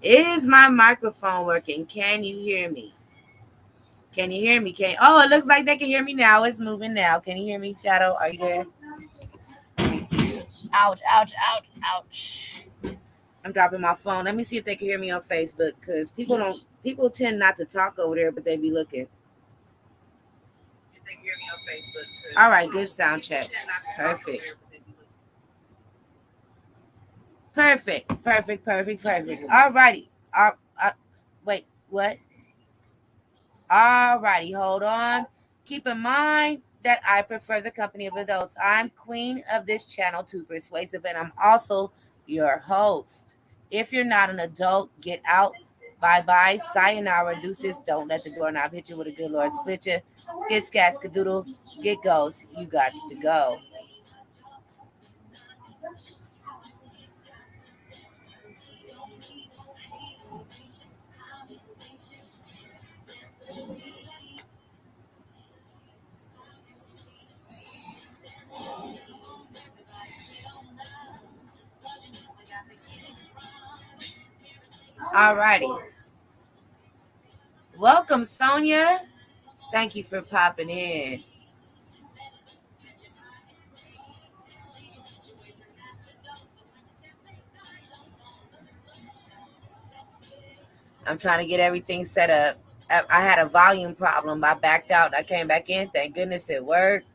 Is my microphone working? Can you hear me? Can you hear me? Oh, it looks like they can hear me now. It's moving now. Can you hear me, Shadow? Are you there? Let me see. Ouch, ouch, ouch, ouch. I'm dropping my phone. Let me see if they can hear me on Facebook, because people tend not to talk over there, but they be looking. All right, good sound check. Perfect. Perfect. All righty. Wait, what? All righty, hold on. Keep in mind that I prefer the company of adults. I'm queen of this channel, Too Persuasive, and I'm also your host. If you're not an adult, get out. Bye-bye. Sayonara. Deuces. Don't let the doorknob hit you with a good Lord split you. Skid, scat, skadoodle. Get ghost. You got to go. All righty. Welcome, Sonia. Thank you for popping in. I'm trying to get everything set up. I had a volume problem. I backed out. I came back in. Thank goodness it worked.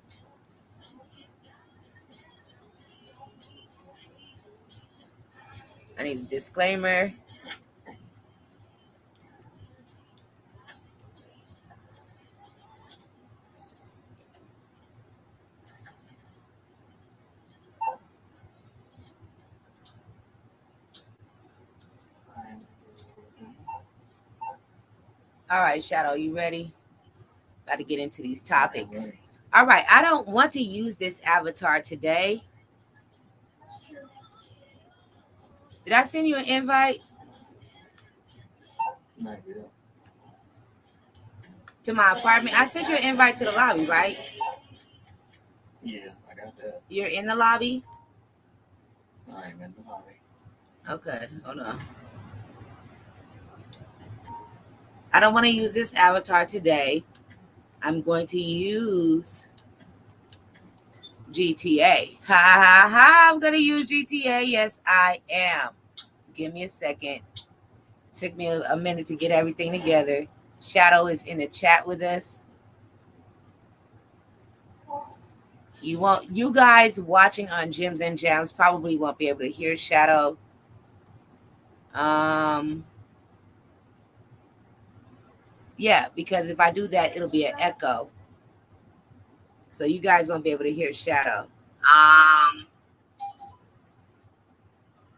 I need a disclaimer. All right, Shadow, you ready? About to get into these topics. All right, I don't want to use this avatar today. Did I send you an invite? To my apartment? I sent you an invite to the lobby, right? Yeah, I got that. You're in the lobby? I am in the lobby. Okay, hold on. I don't want to use this avatar today. I'm going to use GTA. Ha ha ha. I'm going to use GTA. Yes, I am. Give me a second. Took me a minute to get everything together. Shadow is in the chat with us. You guys watching on Gems and Jams probably won't be able to hear Shadow. Yeah, because if I do that, it'll be an echo. So you guys won't be able to hear Shadow.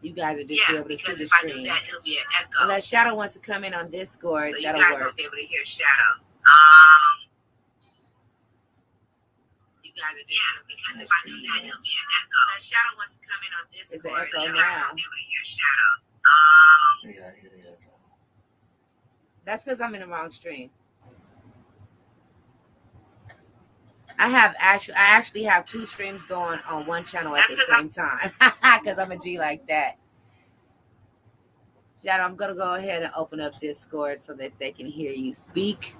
You guys are just be able to see the stream. I do that, it'll be an echo. Unless Shadow wants to come in on Discord, so you guys won't be able to hear Shadow. You guys are just because if I do that, it'll be an echo. Unless Shadow wants to come in on Discord, it's an echo so you guys won't be able to hear Shadow. Yeah, I hear the echo. That's because I'm in the wrong stream. I actually have two streams going on one channel at the same time. Because I'm a G like that. Shadow, I'm going to go ahead and open up Discord so that they can hear you speak.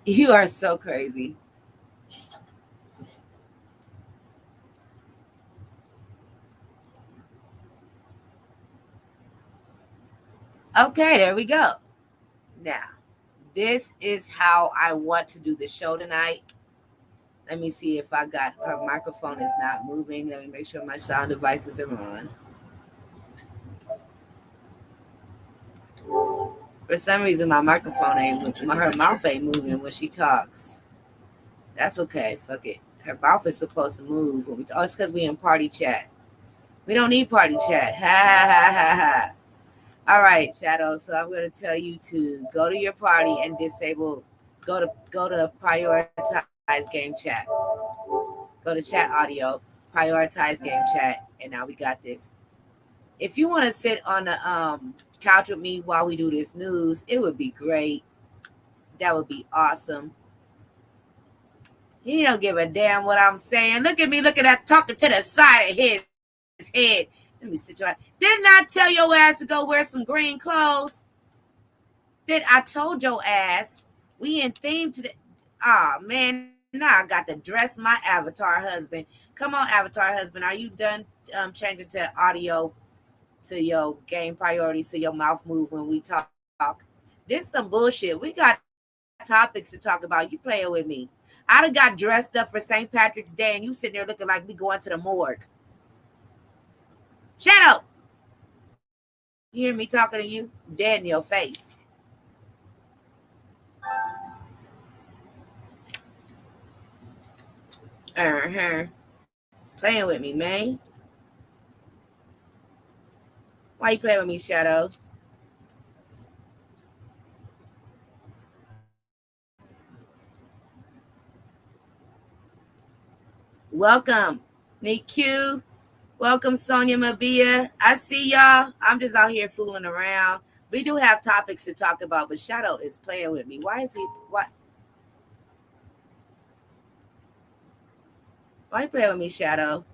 You are so crazy. Okay, there we go. Now, this is how I want to do the show tonight. Let me see if I got her microphone is not moving. Let me make sure my sound devices are on. For some reason, my microphone her mouth ain't moving when she talks. That's okay. Fuck it. Her mouth is supposed to move when we talk. Oh, it's because we in party chat. We don't need party chat. Ha ha ha ha ha. All right, Shadow. So I'm going to tell you to go to your party and disable. Go to prioritize game chat. Go to chat audio. Prioritize game chat, and now we got this. If you want to sit on the couch with me while we do this news, it would be great. That would be awesome. He don't give a damn what I'm saying. Look at me looking at talking to the side of his head. Let me sit your ass. Didn't I tell your ass to go wear some green clothes? Did I told your ass we in theme today? Oh man, now I got to dress my avatar husband. Come on, avatar husband. Are you done changing to audio to your game priorities so your mouth move when we talk? This some bullshit. We got topics to talk about. You playing with me. I done got dressed up for St. Patrick's Day and you sitting there looking like we going to the morgue. Shut up. You hear me talking to you? Dead in your face. Uh-huh. Playing with me, man. Why you playing with me, Shadow? Welcome, Nick Q. Welcome, Sonia Mabia. I see y'all. I'm just out here fooling around. We do have topics to talk about, but Shadow is playing with me. Why is he? Why you playing with me, Shadow?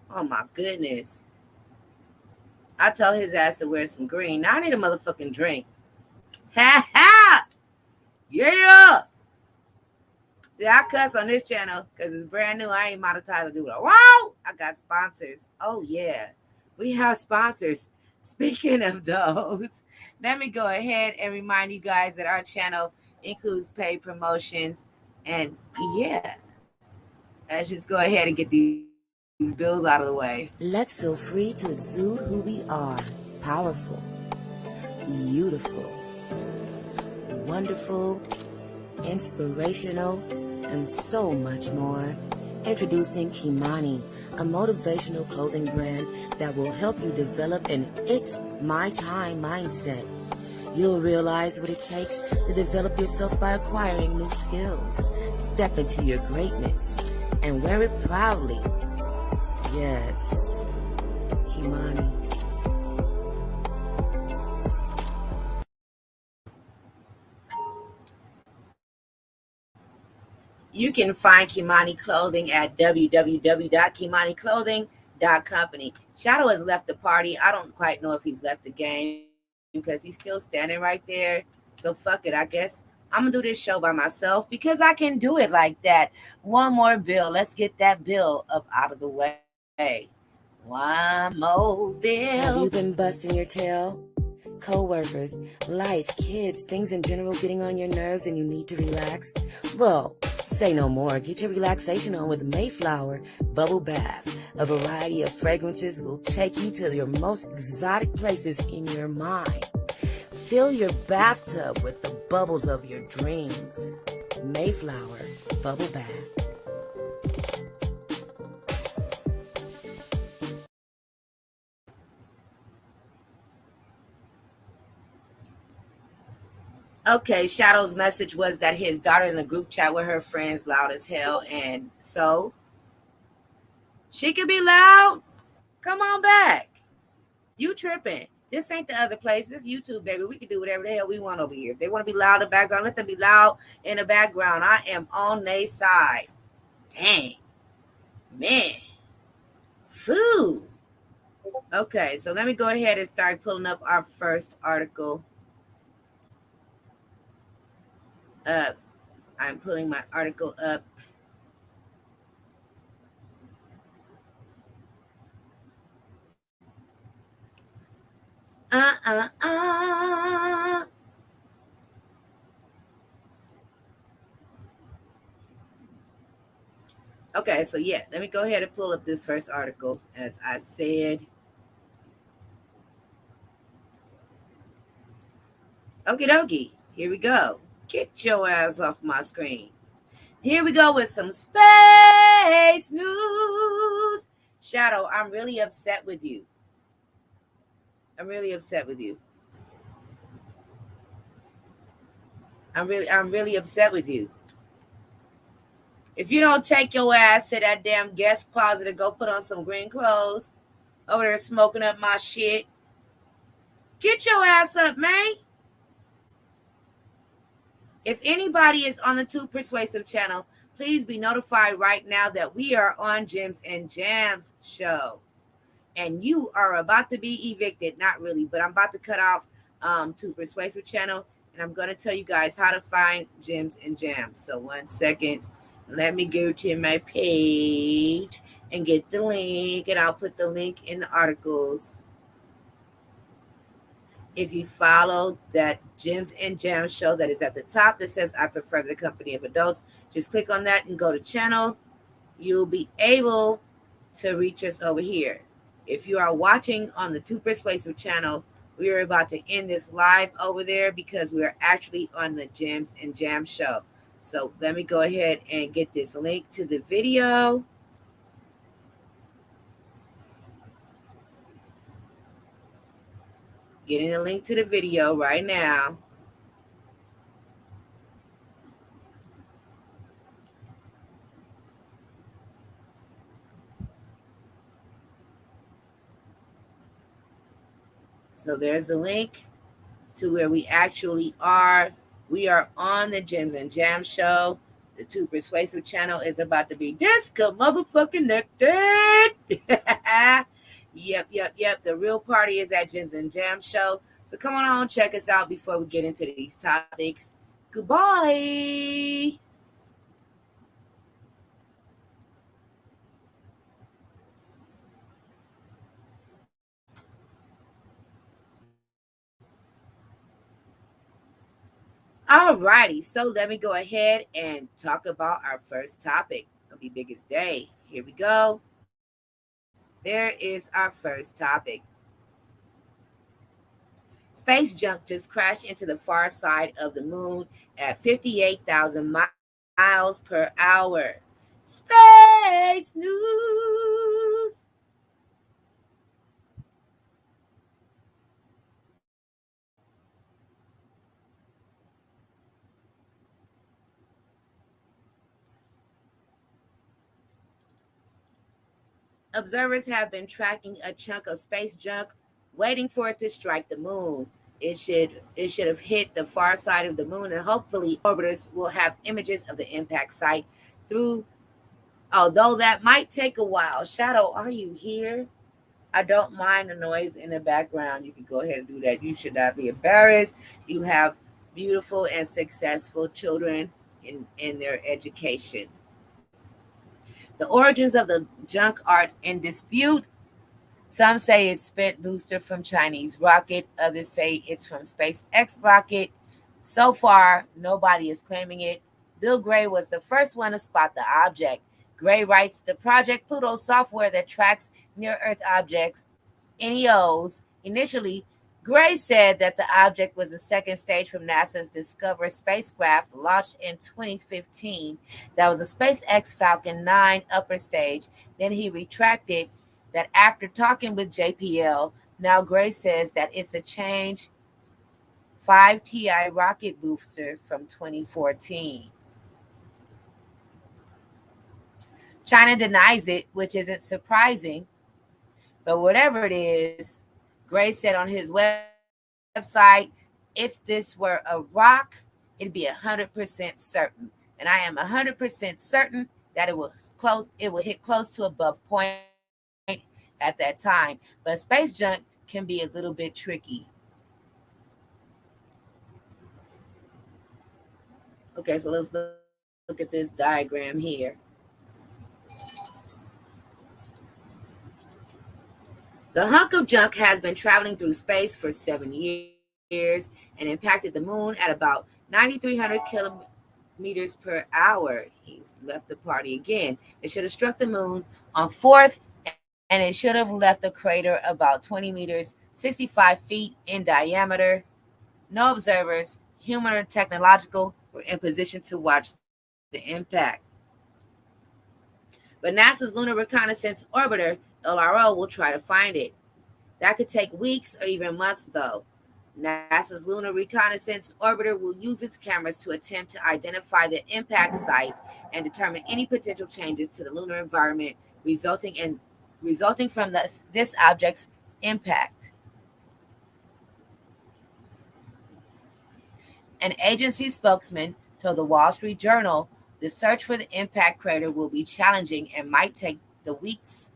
Oh my goodness. I told his ass to wear some green. Now I need a motherfucking drink. Ha ha! Yeah! See, I cuss on this channel because it's brand new. I ain't monetized to do it. Wow! I got sponsors. Oh, yeah. We have sponsors. Speaking of those, let me go ahead and remind you guys that our channel includes paid promotions. And yeah, let's just go ahead and get these bills out of the way. Let's feel free to exude who we are. Powerful, beautiful, wonderful, inspirational, and so much more. Introducing KIMONI, a motivational clothing brand that will help you develop an "it's my time" mindset. You'll realize what it takes to develop yourself by acquiring new skills. Step into your greatness and wear it proudly. Yes, KIMONI. You can find Kimoni clothing at www.kimoniclothing.company. Shadow has left the party. I don't quite know if he's left the game because he's still standing right there. So fuck it. I guess I'm going to do this show by myself because I can do it like that. One more bill. Let's get that bill up out of the way. One more bill. Have you been busting your tail? Co-workers, life, kids, things in general getting on your nerves and you need to relax? Well, say no more. Get your relaxation on with MAYFLOWER Bubble Bath. A variety of fragrances will take you to your most exotic places in your mind. Fill your bathtub with the bubbles of your dreams. MAYFLOWER Bubble Bath. Okay, Shadow's message was that his daughter in the group chat with her friends loud as hell, and so she could be loud. Come on back. You tripping. This ain't the other place. This YouTube, baby. We can do whatever the hell we want over here. If they want to be loud in the background, let them be loud in the background. I am on their side. Dang. Man. Food. Okay, so let me go ahead and start pulling up our first article. I'm pulling my article up. Okay, so yeah, let me go ahead and pull up this first article. As I said, okie dokie, here we go. Get your ass off my screen. Here we go with some space news. Shadow, I'm really upset with you. I'm really upset with you. I'm really upset with you. If you don't take your ass to that damn guest closet and go put on some green clothes over there smoking up my shit, get your ass up, man. If anybody is on the Too Persuasive channel, please be notified right now that we are on Gems and Jams show. And you are about to be evicted. Not really, but I'm about to cut off Too Persuasive channel. And I'm going to tell you guys how to find Gems and Jams. So 1 second. Let me go to my page and get the link. And I'll put the link in the articles. If you follow that Gems and Jams show that is at the top that says I prefer the company of adults, just click on that and go to channel. You'll be able to reach us over here. If you are watching on the Too Persuasive channel, we are about to end this live over there because we are actually on the Gems and Jams show. So let me go ahead and get this link to the video. Getting a link to the video right now. So there's a link to where we actually are. We are on the Gems and Jams show. The Too Persuasive channel is about to be disco motherfucking connected. Yep. The real party is at Gems and Jams show. So come on, check us out before we get into these topics. Goodbye. Alrighty, so let me go ahead and talk about our first topic. Gonna be biggest day. Here we go. There is our first topic. Space junk just crashed into the far side of the moon at 58,000 miles per hour. Space news. Observers have been tracking a chunk of space junk, waiting for it to strike the moon. It should have hit the far side of the moon, and hopefully orbiters will have images of the impact site through, although that might take a while. Shadow, are you here? I don't mind the noise in the background. You can go ahead and do that. You should not be embarrassed. You have beautiful and successful children in their education. The origins of the junk are in dispute. Some say it's spent booster from Chinese rocket. Others say it's from SpaceX rocket. So far, nobody is claiming it. Bill Gray was the first one to spot the object. Gray writes, the Project Pluto software that tracks near-Earth objects, NEOs. Initially, Gray said that the object was the second stage from NASA's Discover spacecraft launched in 2015. That was a SpaceX Falcon 9 upper stage. Then he retracted that after talking with JPL. Now Gray says that it's a Change 5 TI rocket booster from 2014. China denies it, which isn't surprising. But whatever it is, Gray said on his website, if this were a rock, it'd be 100% certain. And I am 100% certain that it will hit close to above point at that time. But space junk can be a little bit tricky. Okay, so let's look at this diagram here. The hunk of junk has been traveling through space for 7 years and impacted the moon at about 9,300 kilometers per hour. He's left the party again. It should have struck the moon on 4th, and it should have left the crater about 20 meters, 65 feet in diameter. No observers, human or technological, were in position to watch the impact. But NASA's Lunar Reconnaissance Orbiter, LRO, will try to find it. That could take weeks or even months, though. NASA's Lunar Reconnaissance Orbiter will use its cameras to attempt to identify the impact site and determine any potential changes to the lunar environment resulting from this object's impact. An agency spokesman told the Wall Street Journal the search for the impact crater will be challenging and might take weeks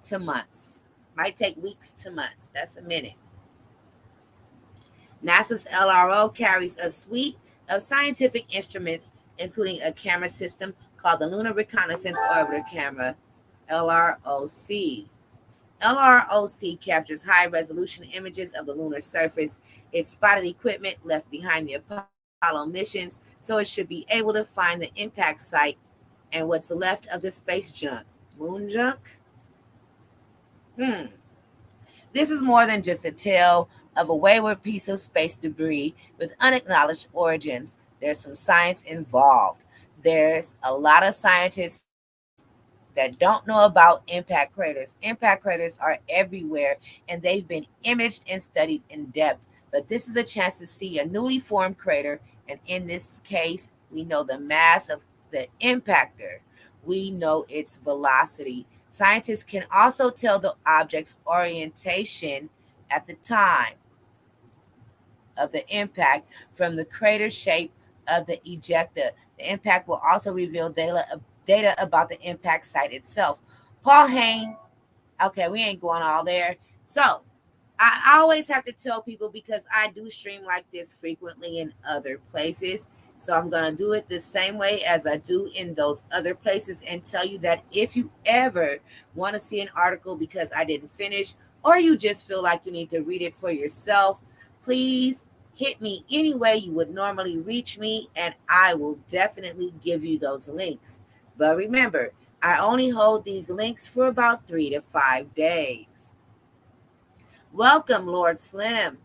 to months. Might take weeks to months. That's a minute. NASA's LRO carries a suite of scientific instruments, including a camera system called the Lunar Reconnaissance Orbiter Camera, LROC. LROC captures high-resolution images of the lunar surface. It spotted equipment left behind the Apollo missions, so it should be able to find the impact site and what's left of the space junk. Moon junk? This is more than just a tale of a wayward piece of space debris with unacknowledged origins. There's some science involved. There's a lot of scientists that don't know about impact craters. Impact craters are everywhere, and they've been imaged and studied in depth. But this is a chance to see a newly formed crater, and in this case, we know the mass of the impactor. We know its velocity. Scientists can also tell the object's orientation at the time of the impact from the crater shape of the ejecta. The impact will also reveal data about the impact site itself. Paul Hain, okay, we ain't going all there. So I always have to tell people, because I do stream like this frequently in other places. So I'm going to do it the same way as I do in those other places and tell you that if you ever want to see an article because I didn't finish, or you just feel like you need to read it for yourself, please hit me any way you would normally reach me, and I will definitely give you those links. But remember, I only hold these links for about 3 to 5 days. Welcome, Lord Slim,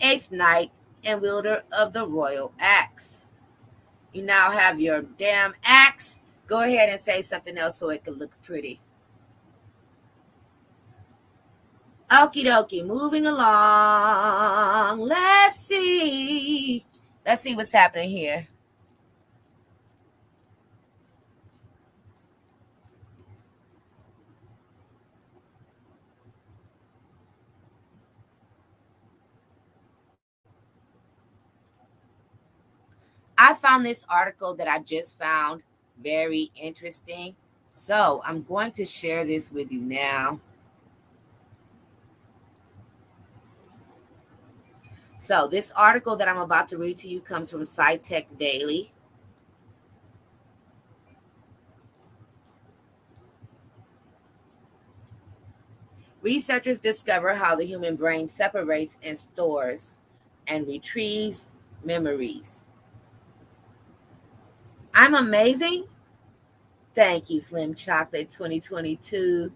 8th Knight and wielder of the Royal Axe. You now have your damn axe. Go ahead and say something else so it can look pretty. Okie dokie, moving along. Let's see what's happening here. I found this article that I just found very interesting. So I'm going to share this with you now. So this article that I'm about to read to you comes from SciTech Daily. Researchers discover how the human brain separates and stores and retrieves memories. I'm amazing. Thank you, Slim Chocolate 2022.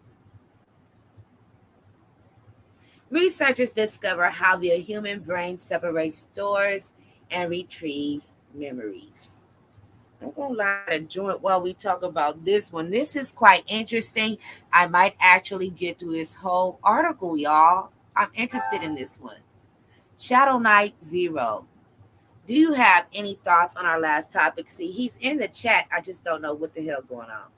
Researchers discover how the human brain separates, stores, and retrieves memories. I'm going to light a joint while we talk about this one. This is quite interesting. I might actually get through this whole article, y'all. I'm interested in this one. Shadow Knight Zero. Do you have any thoughts on our last topic? See, he's in the chat. I just don't know what the hell going on.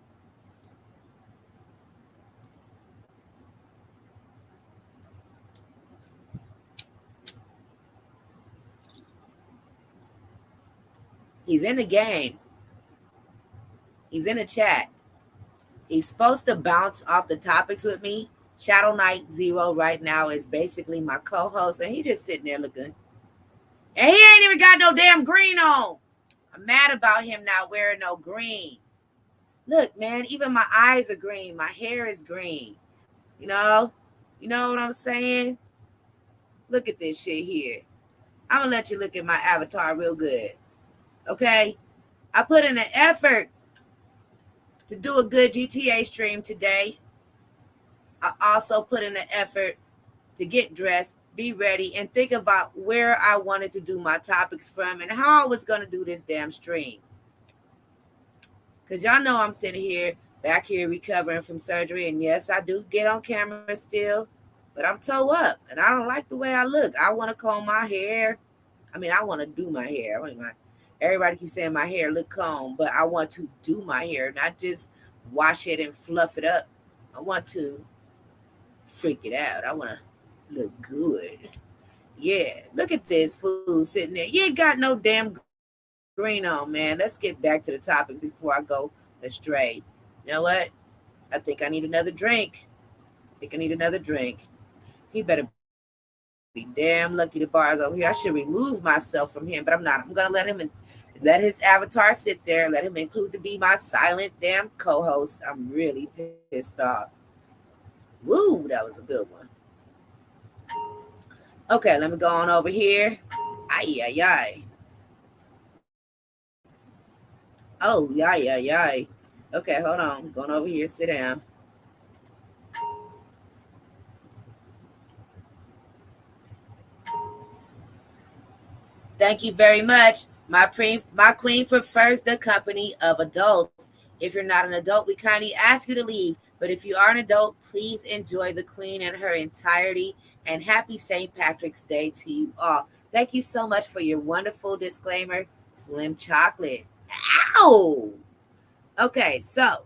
He's in the game. He's in the chat. He's supposed to bounce off the topics with me. Shadow Knight Zero right now is basically my co-host, and he just sitting there looking. And he ain't even got no damn green on. I'm mad about him not wearing no green. Look, man, even my eyes are green. My hair is green. You know what I'm saying? Look at this shit here. I'm going to let you look at my avatar real good. Okay? I put in an effort to do a good GTA stream today. I also put in an effort to get dressed, be ready, and think about where I wanted to do my topics from and how I was going to do this damn stream. Because y'all know I'm sitting here, back here recovering from surgery. And yes, I do get on camera still, but I'm toe up and I don't like the way I look. I want to comb my hair. I want to do my hair. Everybody keeps saying my hair look combed, but I want to do my hair, not just wash it and fluff it up. I want to freak it out. I want to look good. Yeah, look at this fool sitting there. You ain't got no damn green on, man. Let's get back to the topics before I go astray. You know what? I think I need another drink. He better be damn lucky the bar is over here. I should remove myself from him, but I'm not. I'm gonna let his avatar sit there. Let him include to be my silent damn co-host. I'm really pissed off. Woo, that was a good one. Okay, let me go on over here. Ay, ay, ay. Oh, yeah, yeah, yeah. Okay, hold on. Going over here. Sit down. Thank you very much. My queen prefers the company of adults. If you're not an adult, we kindly ask you to leave. But if you are an adult, please enjoy the queen in her entirety. And happy St. Patrick's Day to you all. Thank you so much for your wonderful disclaimer, Slim Chocolate. Ow! Okay, so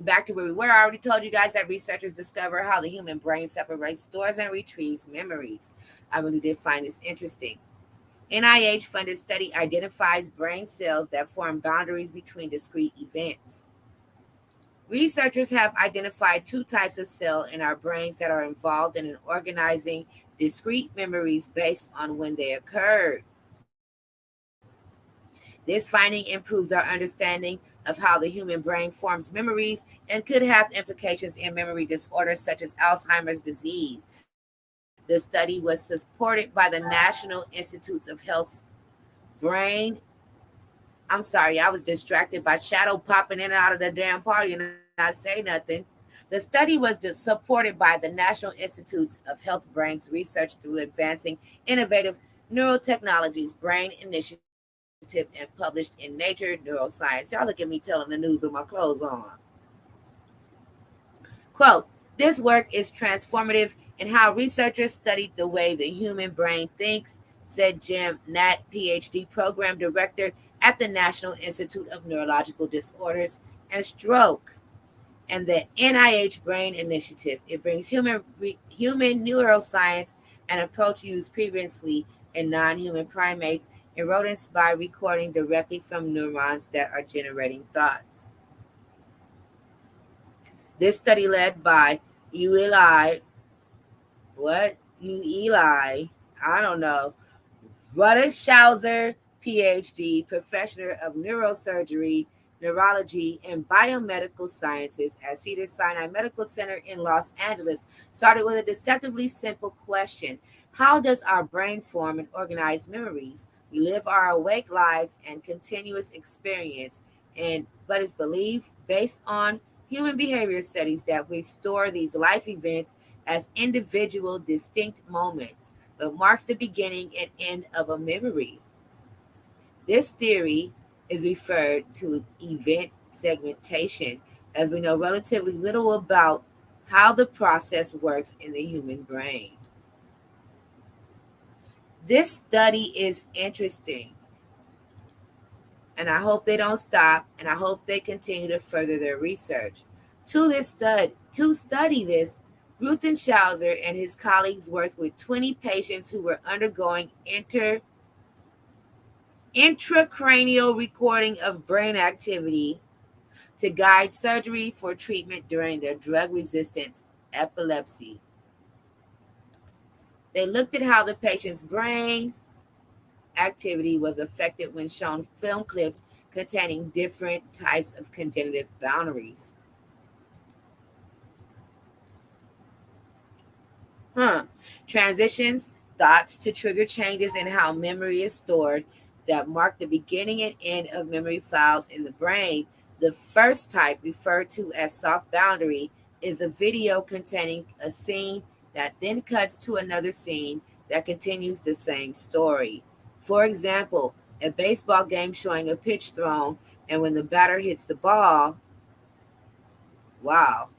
back to where we were. I already told you guys that researchers discover how the human brain separates, stores, and retrieves memories. I really did find this interesting. NIH funded study identifies brain cells that form boundaries between discrete events. Researchers have identified two types of cell in our brains that are involved in organizing discrete memories based on when they occurred. This finding improves our understanding of how the human brain forms memories and could have implications in memory disorders such as Alzheimer's disease. The study was supported by the National Institutes of Health's brain. I'm sorry, I was distracted by Shadow popping in and out of the damn party and not say nothing. The study was supported by the National Institutes of Health Brain's research through advancing innovative neurotechnologies, Brain Initiative, and published in Nature Neuroscience. Y'all look at me telling the news with my clothes on. Quote, this work is transformative in how researchers studied the way the human brain thinks, said Jim Nat, PhD program director at the National Institute of Neurological Disorders and Stroke and the NIH Brain Initiative. It brings human neuroscience, an approach used previously in non-human primates and rodents by recording directly from neurons that are generating thoughts. This study led by Eli, what? Eli, I don't know, Ruddershauser, PhD, professor of neurosurgery, neurology, and biomedical sciences at Cedars-Sinai Medical Center in Los Angeles, started with a deceptively simple question. How does our brain form and organize memories? We live our awake lives and continuous experience, but it's believed based on human behavior studies that we store these life events as individual distinct moments but marks the beginning and end of a memory. This theory is referred to event segmentation, as we know relatively little about how the process works in the human brain. This study is interesting, and I hope they don't stop, and I hope they continue to further their research. To study this, Ruthenshauser and his colleagues worked with 20 patients who were undergoing intracranial recording of brain activity to guide surgery for treatment during their drug-resistant epilepsy. They looked at how the patient's brain activity was affected when shown film clips containing different types of cognitive boundaries. Transitions, thoughts to trigger changes in how memory is stored that mark the beginning and end of memory files in the brain. The first type, referred to as soft boundary, is a video containing a scene that then cuts to another scene that continues the same story. For example, a baseball game showing a pitch thrown, and when the batter hits the ball, wow.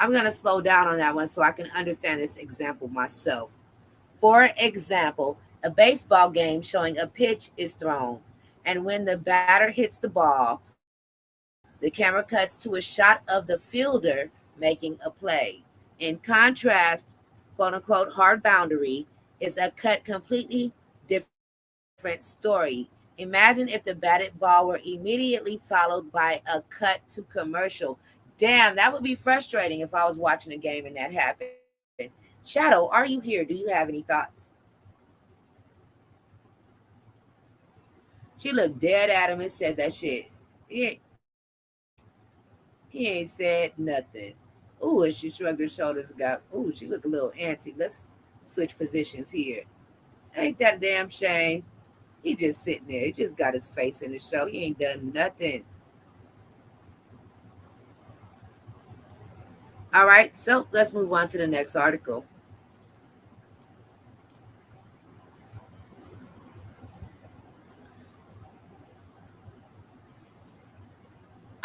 I'm going to slow down on that one so I can understand this example myself. For example, a baseball game showing a pitch is thrown, and when the batter hits the ball, the camera cuts to a shot of the fielder making a play. In contrast, quote unquote hard boundary is a cut completely different story. Imagine if the batted ball were immediately followed by a cut to commercial. Damn, that would be frustrating if I was watching a game and that happened. Shadow, are you here? Do you have any thoughts? She looked dead at him and said that shit. He ain't said nothing. Ooh, and she shrugged her shoulders and got, ooh, she looked a little antsy. Let's switch positions here. Ain't that a damn shame? He just sitting there. He just got his face in the show. He ain't done nothing. All right, so let's move on to the next article.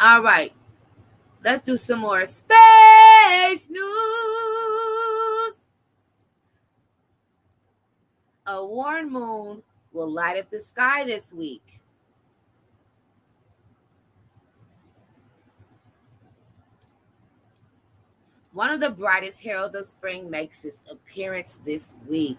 All right, let's do some more space news. A worn moon will light up the sky this week. One of the brightest heralds of spring makes its appearance this week.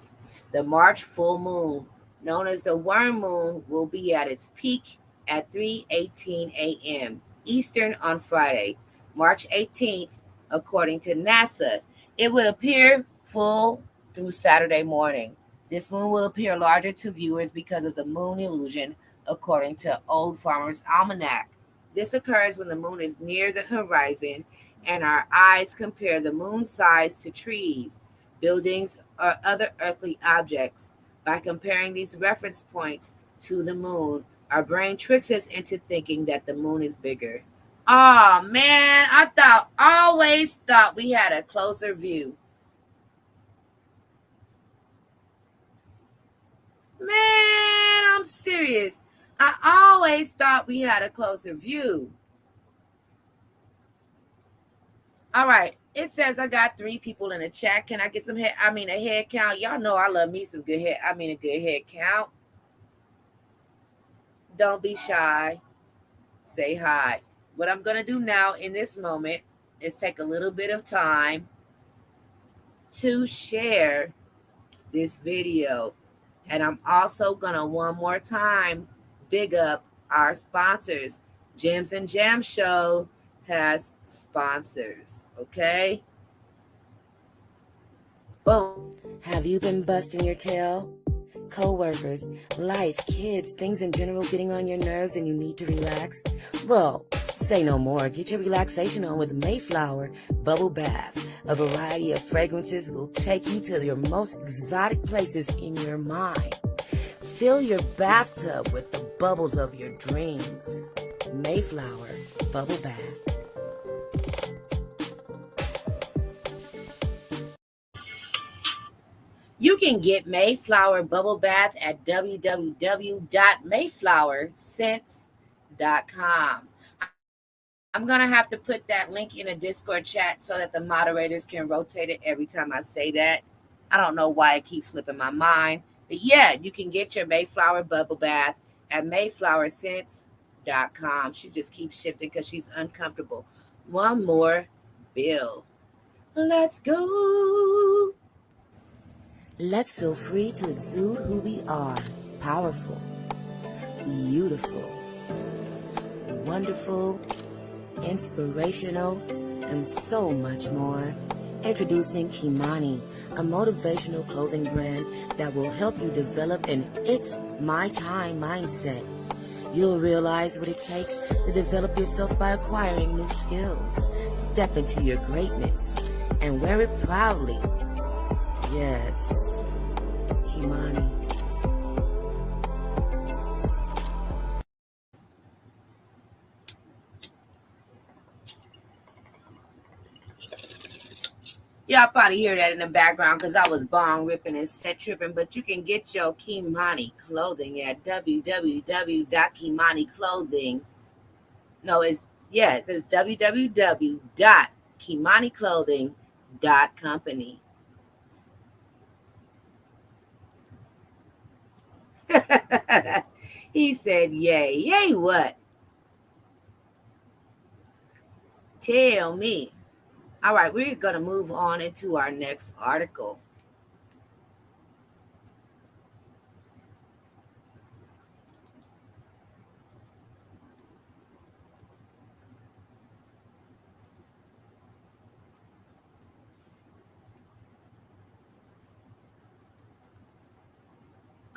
The March full moon, known as the worm moon, will be at its peak at 3:18 a.m. Eastern on Friday, March 18th, according to NASA. It would appear full through Saturday morning. This moon will appear larger to viewers because of the moon illusion, according to Old Farmer's Almanac. This occurs when the moon is near the horizon and our eyes compare the moon's size to trees, buildings, or other earthly objects. By comparing these reference points to the moon, our brain tricks us into thinking that the moon is bigger. Oh man, always thought we had a closer view. Man, I'm serious. I always thought we had a closer view. All right. It says I got 3 people in the chat. Can I get some a head count? Y'all know I love me some good a good head count. Don't be shy. Say hi. What I'm going to do now in this moment is take a little bit of time to share this video. And I'm also going to one more time big up our sponsors. Gems and Jam Show has sponsors, okay? Boom. Have you been busting your tail? Co-workers, life, kids, things in general getting on your nerves and you need to relax? Well, say no more. Get your relaxation on with MAYFLOWER Bubble Bath. A variety of fragrances will take you to your most exotic places in your mind. Fill your bathtub with the bubbles of your dreams. MAYFLOWER Bubble Bath. You can get MAYFLOWER Bubble Bath at www.mayflowerscents.com. I'm going to have to put that link in a Discord chat so that the moderators can rotate it every time I say that. I don't know why it keeps slipping my mind. But yeah, you can get your MAYFLOWER Bubble Bath at mayflowerscents.com. She just keeps shifting because she's uncomfortable. One more bill. Let's go. Let's feel free to exude who we are. Powerful, beautiful, wonderful, inspirational, and so much more. Introducing KIMONI, a motivational clothing brand that will help you develop an It's My Time mindset. You'll realize what it takes to develop yourself by acquiring new skills. Step into your greatness and wear it proudly. Yes, KIMONI. Y'all probably hear that in the background because I was bong ripping and set tripping, but you can get your KIMONI clothing at www.KIMONIclothing. No, it says www.KIMONIclothing.company. He said, yay. Yay what? Tell me. All right, we're going to move on into our next article.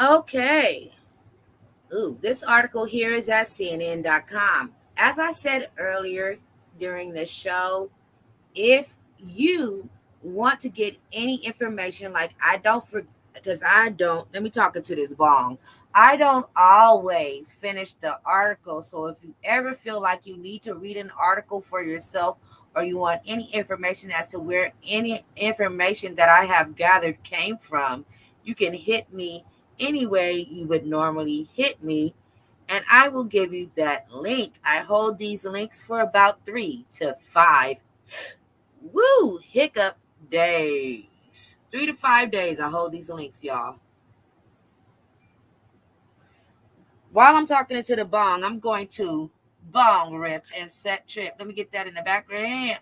Okay. Ooh, this article here is at CNN.com. As I said earlier during the show, if you want to get any information, like because I don't, let me talk into this bong. I don't always finish the article. So if you ever feel like you need to read an article for yourself, or you want any information as to where any information that I have gathered came from, you can hit me any way you would normally hit me, and I will give you that link. I hold these links for about 3 to 5 hiccup days. 3 to 5 days I hold these links, y'all. While I'm talking into the bong, I'm going to bong rip and set trip. Let me get that in the background.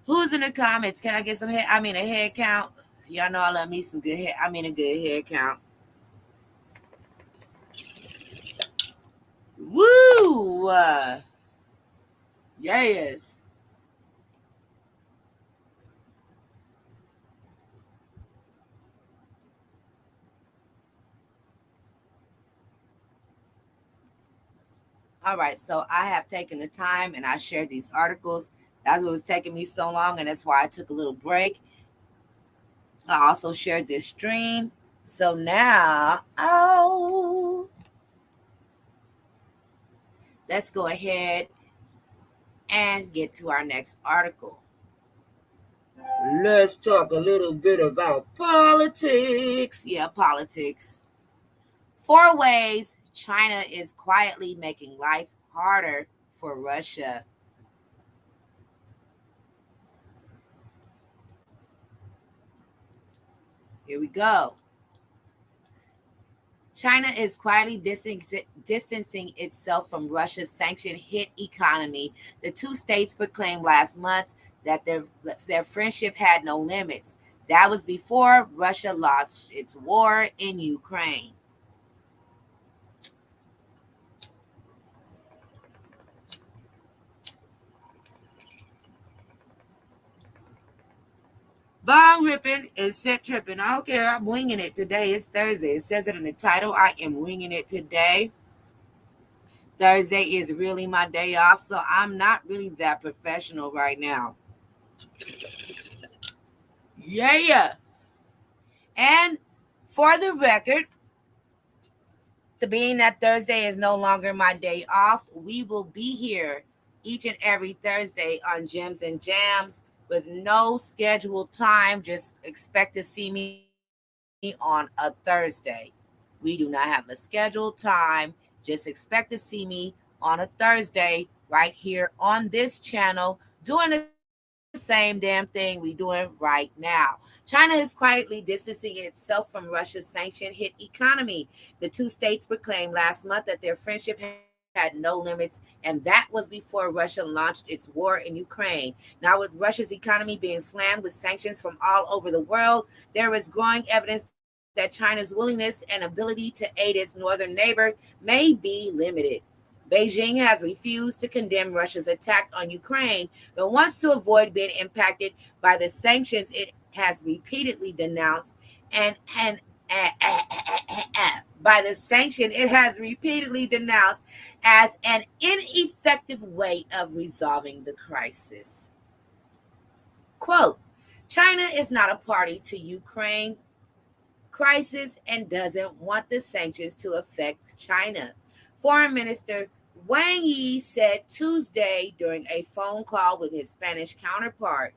Who's in the comments? Can I get some head? A head count. Y'all know I love me some good head. A good head count. Woo! Yes. All right, so I have taken the time and I shared these articles. That's what was taking me so long, and that's why I took a little break. I also shared this stream. So now, let's go ahead and get to our next article. Let's talk a little bit about politics. Yeah, politics. 4 ways China is quietly making life harder for Russia. Here we go. China is quietly distancing itself from Russia's sanction-hit economy. The two states proclaimed last month that their friendship had no limits. That was before Russia launched its war in Ukraine. Bong ripping and set tripping. I don't care. I'm winging it today. It's Thursday. It says it in the title. I am winging it today. Thursday is really my day off, so I'm not really that professional right now. Yeah. And for the record, being that Thursday is no longer my day off, we will be here each and every Thursday on Gems and Jams with no scheduled time. Just expect to see me on a Thursday. We do not have a scheduled time. Just expect to see me on a Thursday right here on this channel doing the same damn thing we doing right now. China is quietly distancing itself from Russia's sanction-hit economy. The two states proclaimed last month that their friendship had no limits, and that was before Russia launched its war in Ukraine. Now, with Russia's economy being slammed with sanctions from all over the world, there is growing evidence that China's willingness and ability to aid its northern neighbor may be limited. Beijing has refused to condemn Russia's attack on Ukraine, but wants to avoid being impacted by the sanctions it has repeatedly denounced by the sanction it has repeatedly denounced as an ineffective way of resolving the crisis. Quote, China is not a party to Ukraine crisis and doesn't want the sanctions to affect China. Foreign Minister Wang Yi said Tuesday during a phone call with his Spanish counterpart.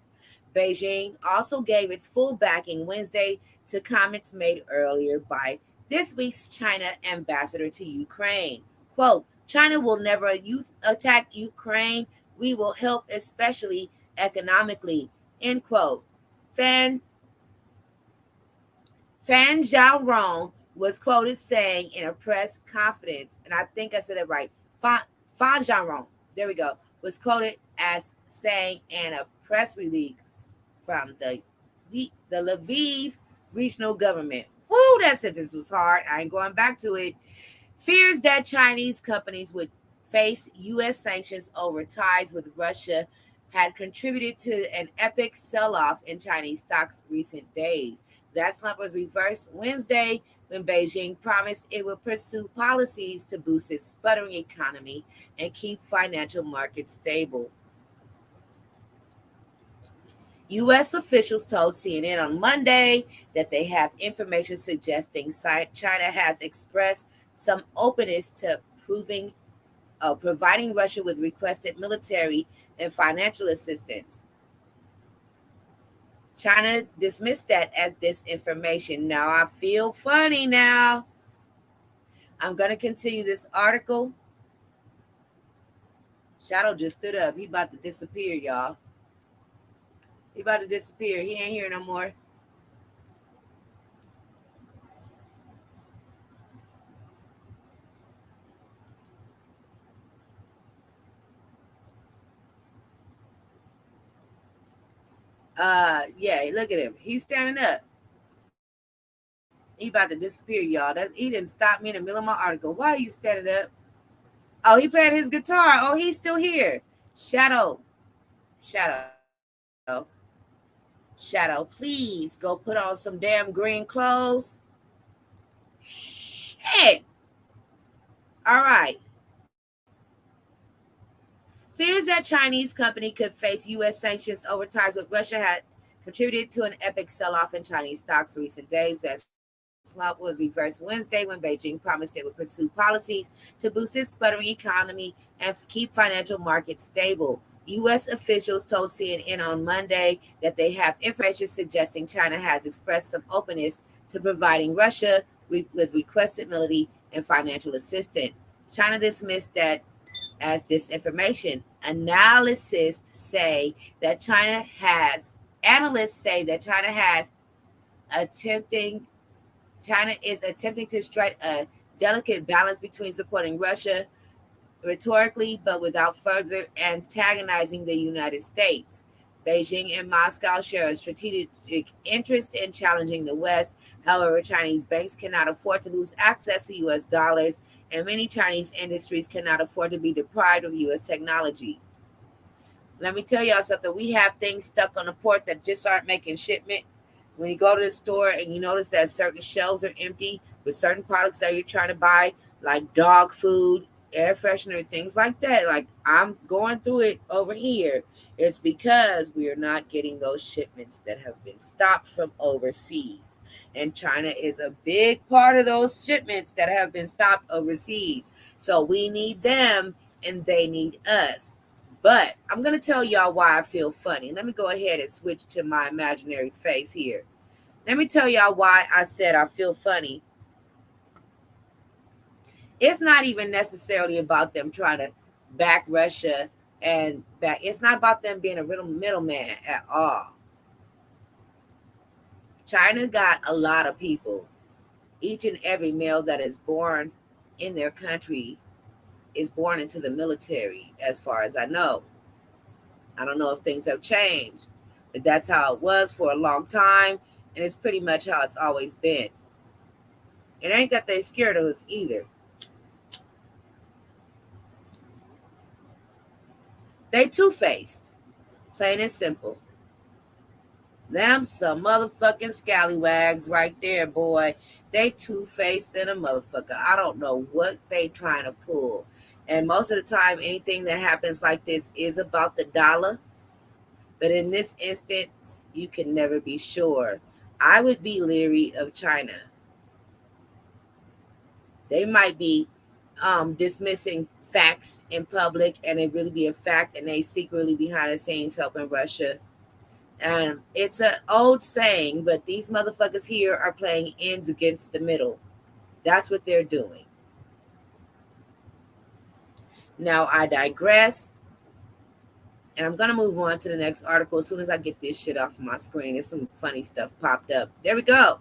Beijing also gave its full backing Wednesday to comments made earlier by this week's China ambassador to Ukraine. Quote, China will never attack Ukraine. We will help, especially economically. End quote. Fan Zhaorong was quoted saying in a press conference, and I think I said it right. Fan Zhaorong, there we go, was quoted as saying in a press release from the Lviv regional government. Woo, that sentence was hard. I ain't going back to it. Fears that Chinese companies would face U.S. sanctions over ties with Russia had contributed to an epic sell-off in Chinese stocks recent days. That slump was reversed Wednesday when Beijing promised it would pursue policies to boost its sputtering economy and keep financial markets stable. U.S. officials told CNN on Monday that they have information suggesting China has expressed some openness to providing Russia with requested military and financial assistance. China dismissed that as disinformation. Now I feel funny now. I'm going to continue this article. Shadow just stood up. He about to disappear, y'all. He about to disappear. He ain't here no more. Yeah, look at him. He's standing up. He about to disappear, y'all. He didn't stop me in the middle of my article. Why are you standing up? Oh, he playing his guitar. Oh, he's still here. Shadow. Shadow, please go put on some damn green clothes. Shit. All right. Fears that Chinese company could face U.S. sanctions over ties with Russia had contributed to an epic sell-off in Chinese stocks in recent days. That slump was reversed Wednesday when Beijing promised it would pursue policies to boost its sputtering economy and keep financial markets stable. U.S. officials told CNN on Monday that they have information suggesting China has expressed some openness to providing Russia with requested military and financial assistance. China dismissed that as disinformation. Analysts say that China is attempting to strike a delicate balance between supporting Russia rhetorically, but without further antagonizing the United States. Beijing and Moscow share a strategic interest in challenging the West. However, Chinese banks cannot afford to lose access to U.S. dollars, and many Chinese industries cannot afford to be deprived of U.S. technology. Let me tell y'all something. We have things stuck on the port that just aren't making shipment. When you go to the store and you notice that certain shelves are empty with certain products that you're trying to buy, like dog food, air freshener, things like that. Like, I'm going through it over here. It's because we are not getting those shipments that have been stopped from overseas. And China is a big part of those shipments that have been stopped overseas. So we need them and they need us. But I'm going to tell y'all why I feel funny. Let me go ahead and switch to my imaginary face here. Let me tell y'all why I said I feel funny. It's not even necessarily about them trying to back Russia and back. It's not about them being a real middleman at all. China got a lot of people. Each and every male that is born in their country is born into the military, as far as I know. I don't know if things have changed, but that's how it was for a long time, and it's pretty much how it's always been. It ain't that they scared of us either. They two-faced, plain and simple. Them some motherfucking scallywags right there, boy. They two-faced in a motherfucker. I don't know what they trying to pull. And most of the time, anything that happens like this is about the dollar. But in this instance, you can never be sure. I would be leery of China. They might be dismissing facts in public, and it really be a fact, and they secretly behind the scenes helping Russia. And it's an old saying, but these motherfuckers here are playing ends against the middle. That's what they're doing. Now, I digress. And I'm going to move on to the next article as soon as I get this shit off of my screen. There's some funny stuff popped up. There we go.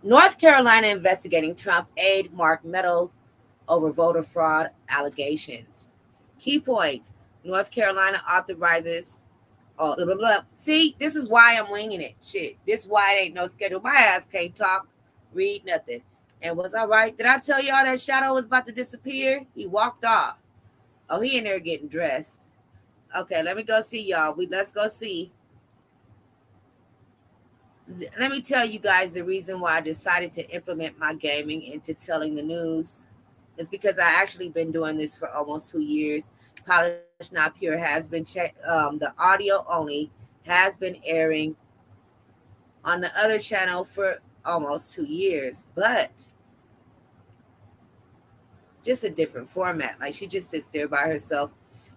North Carolina investigating Trump aide Mark Meadows over voter fraud allegations. Key points. North Carolina authorizes... Oh, blah, blah, blah. See, this is why I'm winging it. Shit. This is why it ain't no schedule. My ass can't talk, read, nothing. And was I right? Did I tell y'all that Shadow was about to disappear? He walked off. Oh, he in there getting dressed. Okay, let me go see y'all. Let's go see. Let me tell you guys the reason why I decided to implement my gaming into telling the news. It's because I actually been doing this for almost 2 years. Polished Not Pure has been the audio only has been airing on the other channel for almost 2 years, but just a different format. Like she just sits there by herself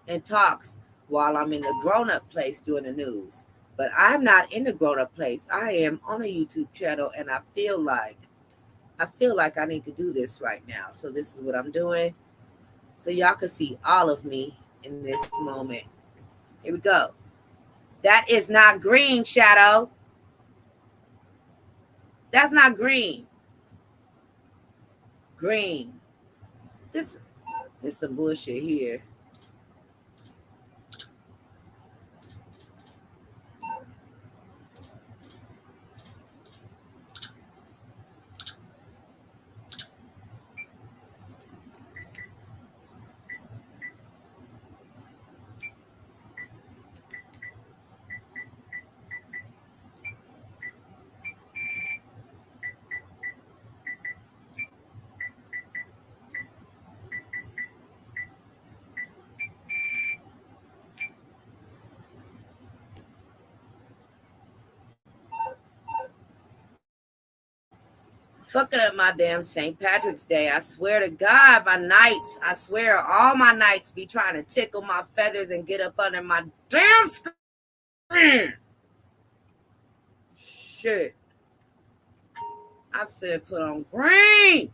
and talks while I'm in the grown-up place doing the news. But I'm not in the grown-up place. I am on a YouTube channel, and I feel like I need to do this right now. So this is what I'm doing. So y'all can see all of me in this moment. Here we go. That is not green, Shadow. That's not green. Green. This some bullshit here. Fucking up my damn St. Patrick's Day. I swear to God, my nights, I swear all my nights be trying to tickle my feathers and get up under my damn screen. Shit. I said put on green.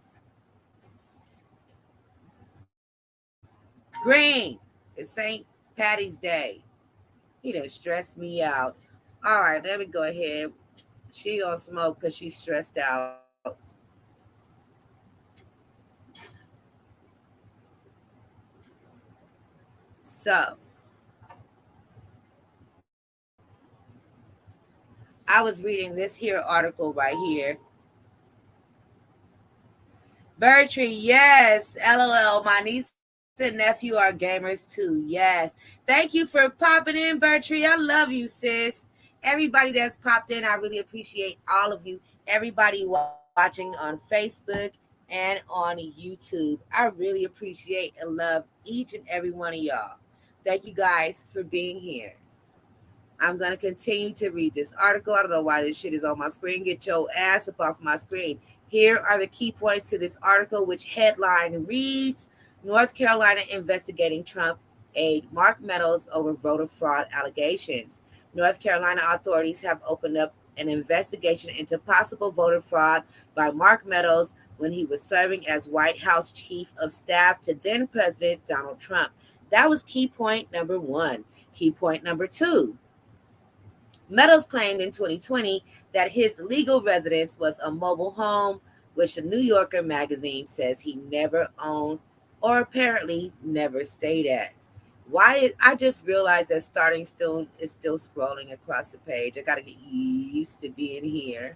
Green. It's St. Patty's Day. He done stressed me out. All right, let me go ahead. She gonna smoke because she's stressed out. So, I was reading this here article right here. Bertree, yes. LOL. My niece and nephew are gamers too. Yes. Thank you for popping in, Bertree. I love you, sis. Everybody that's popped in, I really appreciate all of you. Everybody watching on Facebook and on YouTube. I really appreciate and love each and every one of y'all. Thank you guys for being here. I'm going to continue to read this article. I don't know why this shit is on my screen. Get your ass up off my screen. Here are the key points to this article, which headline reads, North Carolina investigating Trump aide Mark Meadows over voter fraud allegations. North Carolina authorities have opened up an investigation into possible voter fraud by Mark Meadows when he was serving as White House Chief of Staff to then President Donald Trump. That was key point number one. Key point number two. Meadows claimed in 2020 that his legal residence was a mobile home, which the New Yorker magazine says he never owned or apparently never stayed at. I just realized that Starting Stone is still scrolling across the page. I got to get used to being here.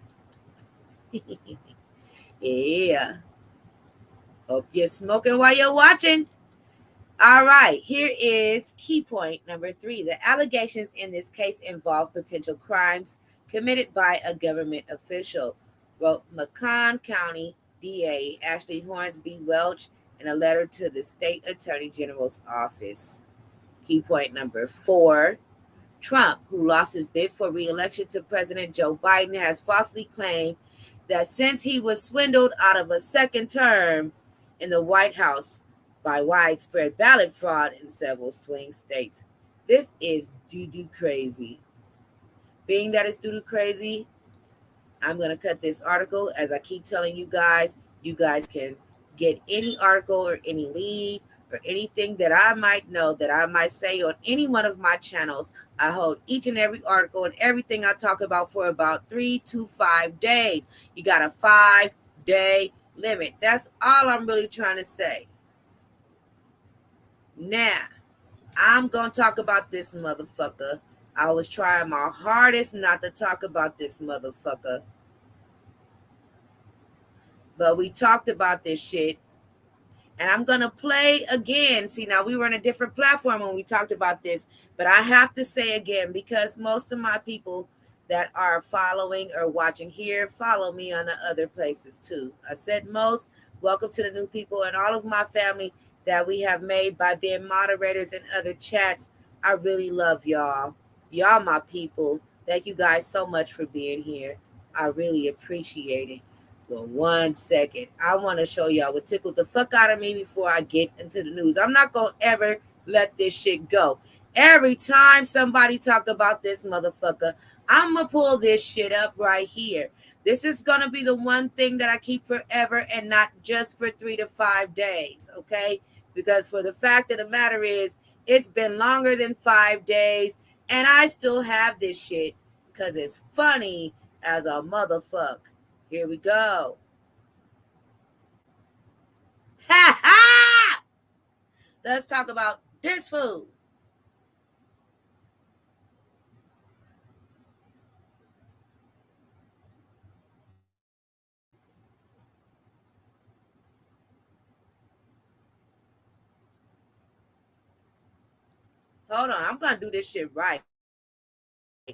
Yeah. Hope you're smoking while you're watching. All right, here is key point number 3. The allegations in this case involve potential crimes committed by a government official, wrote Macon County DA Ashley Hornsby Welch in a letter to the State Attorney General's office. Key point number 4. Trump, who lost his bid for re-election to President Joe Biden, has falsely claimed that since he was swindled out of a second term in the White House by widespread ballot fraud in several swing states. This is doo-doo crazy. Being that it's doo-doo crazy, I'm going to cut this article. As I keep telling you guys can get any article or any lead or anything that I might know that I might say on any one of my channels. I hold each and every article and everything I talk about for about 3 to 5 days. You got a 5-day limit. That's all I'm really trying to say. Now, I'm going to talk about this motherfucker. I was trying my hardest not to talk about this motherfucker. But we talked about this shit. And I'm going to play again. See, now we were on a different platform when we talked about this. But I have to say again, because most of my people that are following or watching here follow me on the other places too. I said most. Welcome to the new people and all of my family that we have made by being moderators in other chats. I really love y'all. Y'all my people. Thank you guys so much for being here. I really appreciate it. Well, 1 second. I want to show y'all what tickled the fuck out of me before I get into the news. I'm not going to ever let this shit go. Every time somebody talk about this motherfucker, I'm going to pull this shit up right here. This is going to be the one thing that I keep forever and not just for 3 to 5 days, okay? Because for the fact of the matter is, it's been longer than 5 days, and I still have this shit because it's funny as a motherfucker. Here we go. Ha ha! Let's talk about this food. Hold on, I'm gonna do this shit right.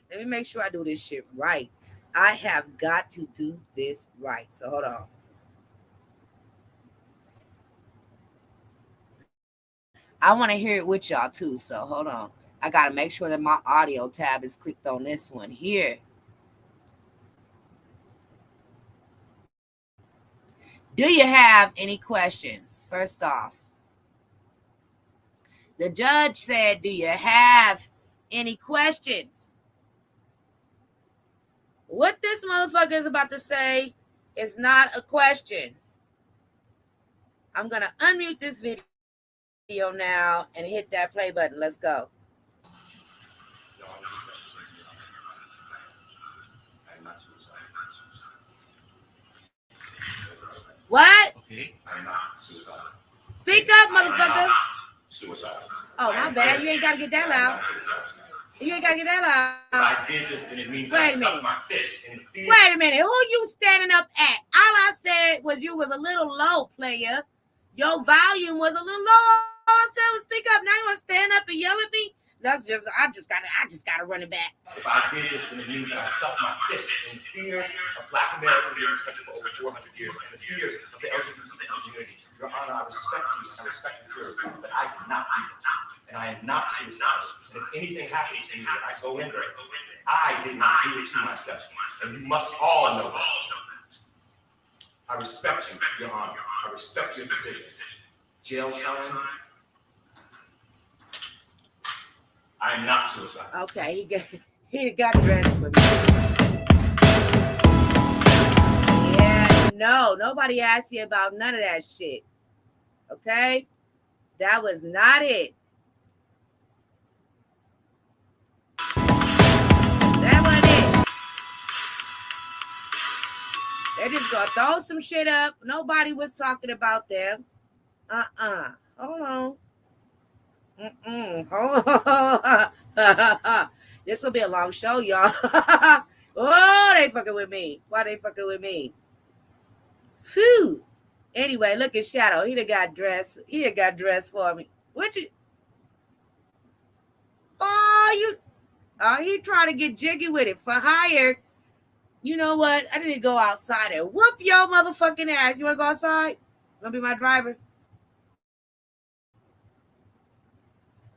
Let me make sure I do this shit right. I have got to do this right. So hold on. I want to hear it with y'all too. So hold on. I got to make sure that my audio tab is clicked on this one here. Do you have any questions? First off, the judge said, do you have any questions? What this motherfucker is about to say is not a question. I'm going to unmute this video now and hit that play button. Let's go. What? Okay, I'm not suicidal. Speak up, motherfucker. Suicidal. Oh, my bad. You ain't got to get that loud. You ain't got to get that loud. I did this, and it means that I stuck my fist in the field. Wait a minute. Who you standing up at? All I said was you was a little low, player. Your volume was a little low. All I said was speak up. Now you want to stand up and yell at me? That's just, I just gotta run it back. If I did this, then it means that I stuck my fist in the fears of Black Americans in this country for over 400 years, and the fears of the LGBT community. Your Honor, I respect you, and I respect the jury, but I did not do this, and I am not suicidal. And if anything happens to me and I go in there, I did not do it to myself, and you must all know that. I respect you, Your Honor. I respect your decision. Jail time. I am not suicidal. Okay, he got dressed for me. Yeah, no, nobody asked you about none of that shit. Okay? That was not it. That wasn't it. They're just gonna throw some shit up. Nobody was talking about them. Hold on. This will be a long show, y'all. Oh, they fucking with me. Why they fucking with me? Phew. Anyway, look at Shadow. He done got dressed. He done got dressed for me. What you? He trying to get jiggy with it for hire. You know what? I need to go outside and whoop your motherfucking ass. You want to go outside? You want to be my driver?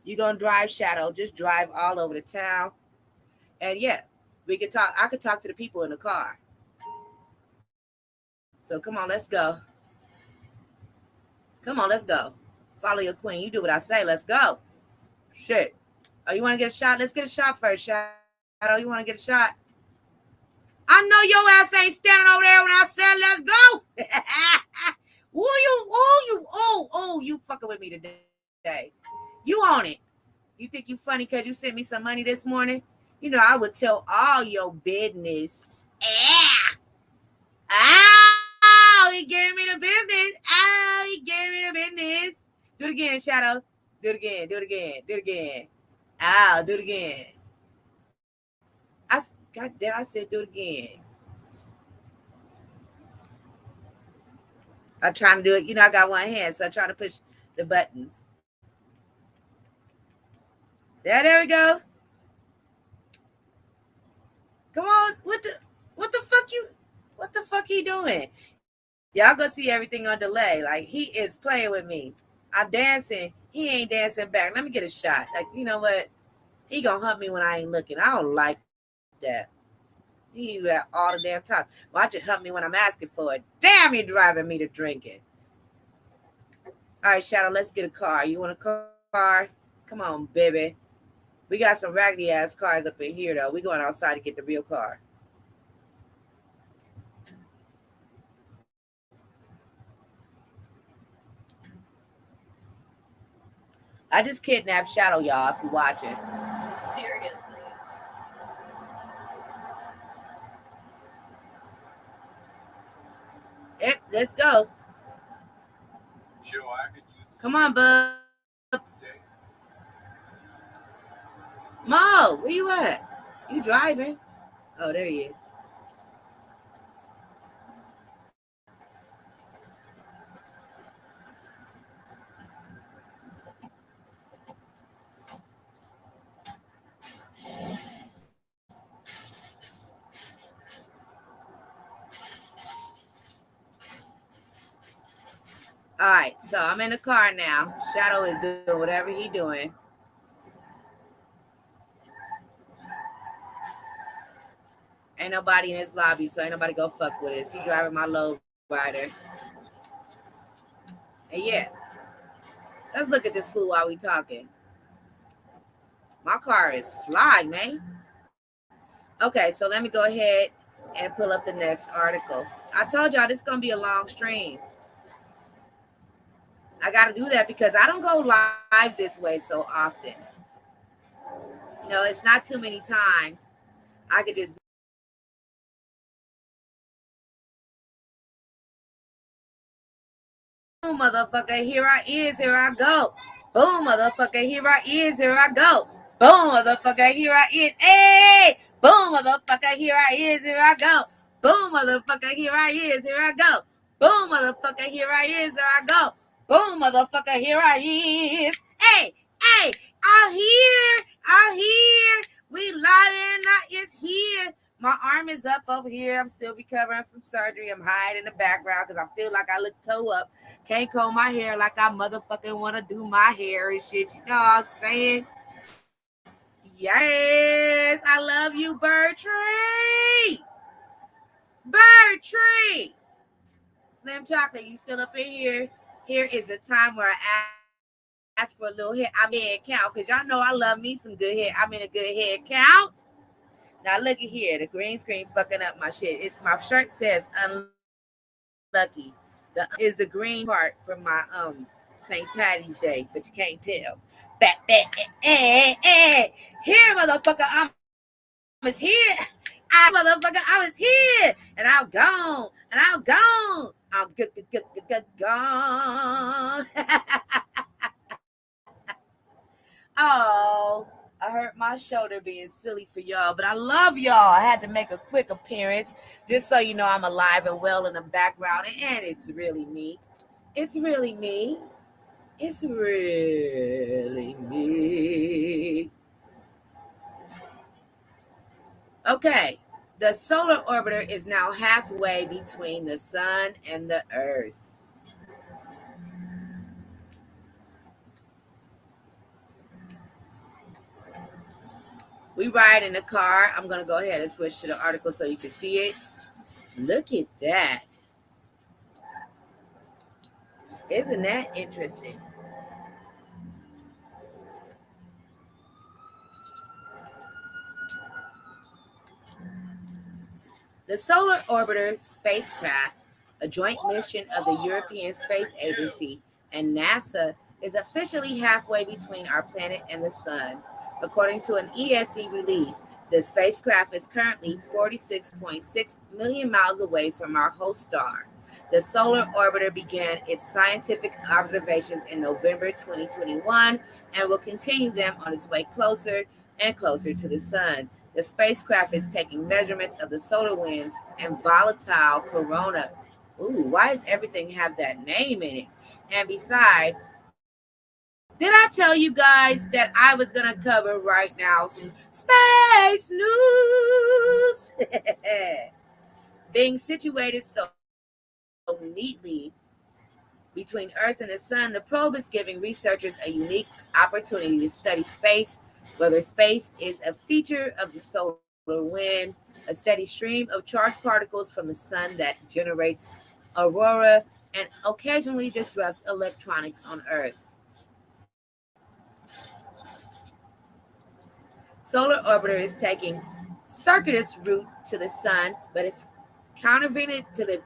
You gonna drive, Shadow? Just drive all over the town, and yeah, we could talk. I could talk to the people in the car. So come on, let's go. Come on, let's go. Follow your queen. You do what I say. Let's go. Shit. Oh, you want to get a shot? Let's get a shot first, Shadow. You want to get a shot? I know your ass ain't standing over there when I said let's go. You fucking with me today. You on it. You think you funny because you sent me some money this morning? You know, I would tell all your business. He gave me the business. He gave me the business. Do it again, Shadow. Do it again. Do it again. Do it again. Do it again. God damn, I said do it again. I'm trying to do it. I got one hand, so I'm trying to push the buttons. There we go. Come on. What the fuck he doing? Y'all gonna see everything on delay. Like, he is playing with me. I'm dancing. He ain't dancing back. Let me get a shot. Like, you know what? He gonna hunt me when I ain't looking. I don't like that. He do that all the damn time. Why you hunt me when I'm asking for it? Damn, you're driving me to drinking. All right, Shadow, let's get a car. You want a car? Come on, baby. We got some raggedy ass cars up in here, though. We going outside to get the real car. I just kidnapped Shadow, y'all, if you're watching. Seriously. Yep, let's go. Sure, I could use it. Come on, bub. Mo, where you at? You driving? Oh, there he is. All right, so I'm in the car now. Shadow is doing whatever he doing. Ain't nobody in his lobby, so ain't nobody go fuck with us. He driving my low rider. And yeah, let's look at this fool while we talking. My car is fly, man. Okay, so let me go ahead and pull up the next article. I told y'all this is going to be a long stream. I got to do that because I don't go live this way so often. It's not too many times I could just boom, motherfucker, here I go. Boom, motherfucker, here I go. Boom, motherfucker, here I is. Hey! Boom, motherfucker, here I go. Boom, motherfucker, here I go. Boom, motherfucker, here I go. Boom, motherfucker, here I is. Hey, I'm here. We live is here. My arm is up over here. I'm still recovering from surgery. I'm hiding in the background because I feel like I look toe up. Can't comb my hair like I motherfucking want to do my hair and shit. You know what I'm saying? Yes, I love you, Bird Tree. Slim Chocolate, you still up in here? Here is the time where I ask for a little head. I'm in head count because y'all know I love me some good head. I'm in a good head count. Now look at here, the green screen fucking up my shit. My shirt says unlucky. Is the green part from my St. Patty's Day, but you can't tell. Back, here, motherfucker, I was here. I was here, and I'm gone, I'm gone. Oh, I hurt my shoulder being silly for y'all, but I love y'all. I had to make a quick appearance just so you know I'm alive and well in the background, and it's really me. It's really me. Okay, the solar orbiter is now halfway between the sun and the earth. We ride in the car. I'm going to go ahead and switch to the article so you can see it. Look at that. Isn't that interesting? The Solar Orbiter spacecraft, a joint mission of the European Space Agency and NASA, is officially halfway between our planet and the sun. According to an ESC release, the spacecraft is currently 46.6 million miles away from our host star. The Solar Orbiter began its scientific observations in November 2021 and will continue them on its way closer and closer to the sun. The spacecraft is taking measurements of the solar winds and volatile corona Ooh, why does everything have that name in it? And besides, did I tell you guys that I was going to cover right now some space news? Being situated so neatly between Earth and the Sun, the probe is giving researchers a unique opportunity to study space, whether space is a feature of the solar wind, a steady stream of charged particles from the Sun that generates aurora and occasionally disrupts electronics on Earth. Solar Orbiter is taking circuitous route to the Sun, but it's counterventatively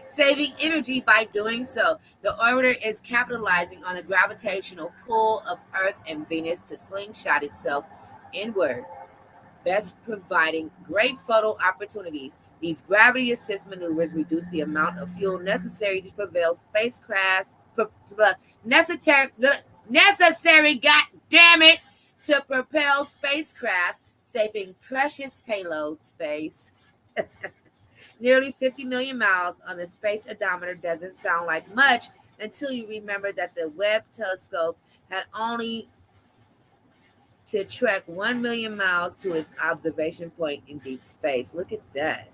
saving energy by doing so. The orbiter is capitalizing on the gravitational pull of Earth and Venus to slingshot itself inward, best providing great photo opportunities. These gravity assist maneuvers reduce the amount of fuel necessary to propel spacecraft necessary, god damn it, to propel spacecraft, saving precious payload space. Nearly 50 million miles on the space odometer doesn't sound like much until you remember that the Webb telescope had only to trek 1 million miles to its observation point in deep space. Look at that.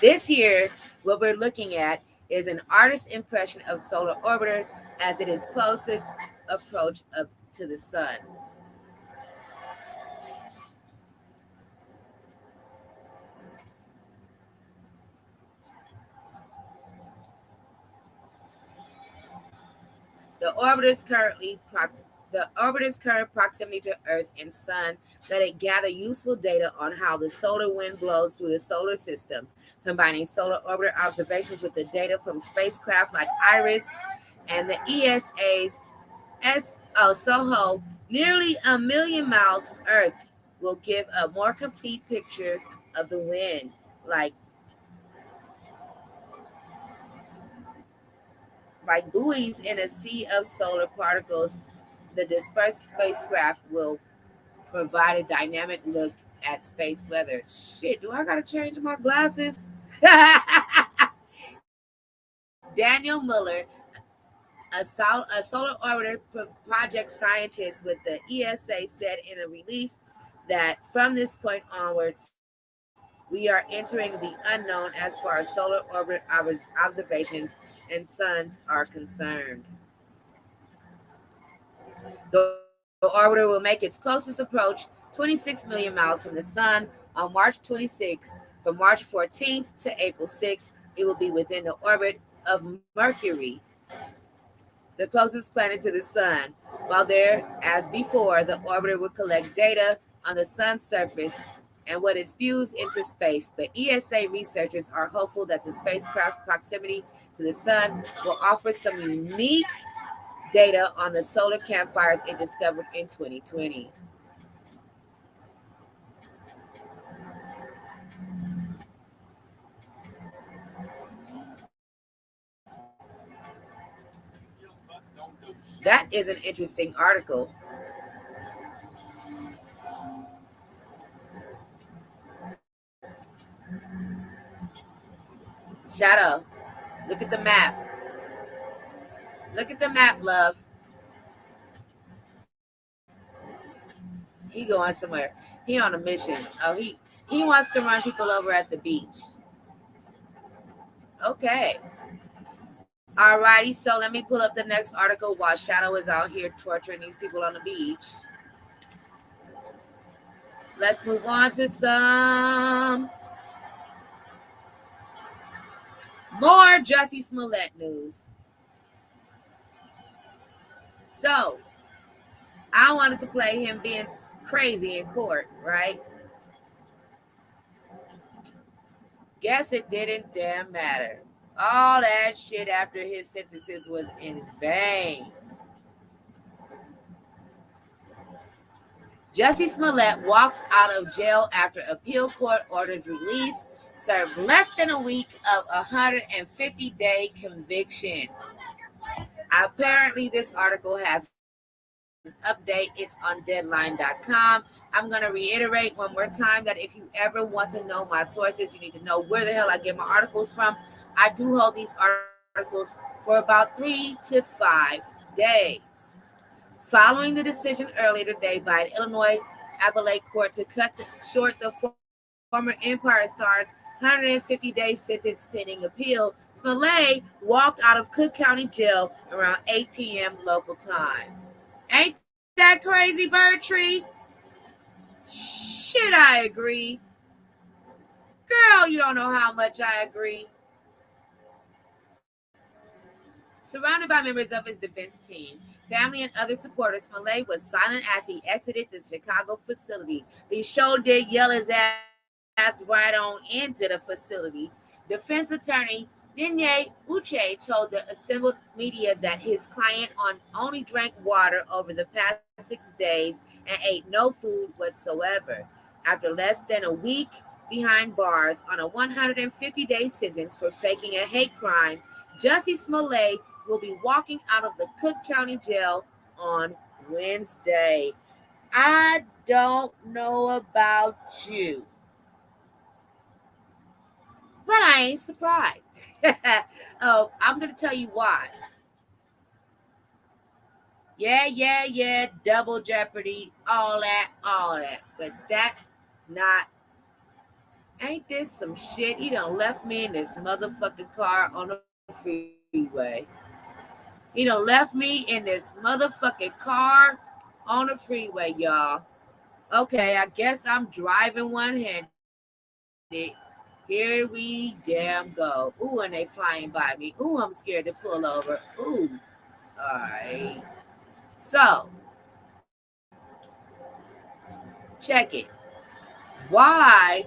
This here, what we're looking at is an artist's impression of solar orbiter as it is closest approach up to the Sun. The orbiter's current proximity to Earth and Sun let it gather useful data on how the solar wind blows through the solar system, combining solar orbiter observations with the data from spacecraft like IRIS and the ESA's SOHO, nearly 1 million miles from Earth, will give a more complete picture of the wind. Like buoys in a sea of solar particles, the dispersed spacecraft will provide a dynamic look at space weather. Shit, do I gotta change my glasses? Daniel Muller, a solar orbiter project scientist with the ESA, said in a release that from this point onwards, we are entering the unknown as far as solar orbit observations and suns are concerned. The orbiter will make its closest approach 26 million miles from the Sun on March 26th. From March 14th to April 6th, it will be within the orbit of Mercury, the closest planet to the Sun. While there, as before, the orbiter will collect data on the Sun's surface and what it spews into space. But ESA researchers are hopeful that the spacecraft's proximity to the Sun will offer some unique data on the solar campfires it discovered in 2020. That is an interesting article. Shadow, look at the map. Look at the map, love. He going somewhere. He on a mission. Oh, he wants to run people over at the beach. Okay. Alrighty, so let me pull up the next article while Shadow is out here torturing these people on the beach. Let's move on to some more Jussie Smollett news. So, I wanted to play him being crazy in court, right? Guess it didn't damn matter. All that shit after his sentences was in vain. Jussie Smollett walks out of jail after appeal court orders release, served less than a week of 150-day conviction. Apparently, this article has update, it's on deadline.com. I'm going to reiterate one more time that if you ever want to know my sources, you need to know where the hell I get my articles from. I do hold these articles for about 3 to 5 days. Following the decision earlier today by an Illinois appellate court to cut short the former Empire star's 150-day sentence pending appeal, Smollett walked out of Cook County Jail around 8 p.m. local time. Ain't that crazy, Bird Tree? Shit, I agree. Girl, you don't know how much I agree. Surrounded by members of his defense team, family, and other supporters, Smollett was silent as he exited the Chicago facility. He sure did yell his ass right on into the facility. Defense attorney Ninye Uche told the assembled media that his client only drank water over the past 6 days and ate no food whatsoever. After less than a week behind bars on a 150-day sentence for faking a hate crime, Jussie Smollett will be walking out of the Cook County Jail on Wednesday. I don't know about you, but I ain't surprised. I'm going to tell you why. Yeah, double jeopardy, all that. But that's not, ain't this some shit? He done left me in this motherfucking car on the freeway. He done left me in this motherfucking car on the freeway, y'all. Okay, I guess I'm driving one-handed. Here we damn go. Ooh, and they flying by me. Ooh, I'm scared to pull over. Ooh. All right. So, check it. Why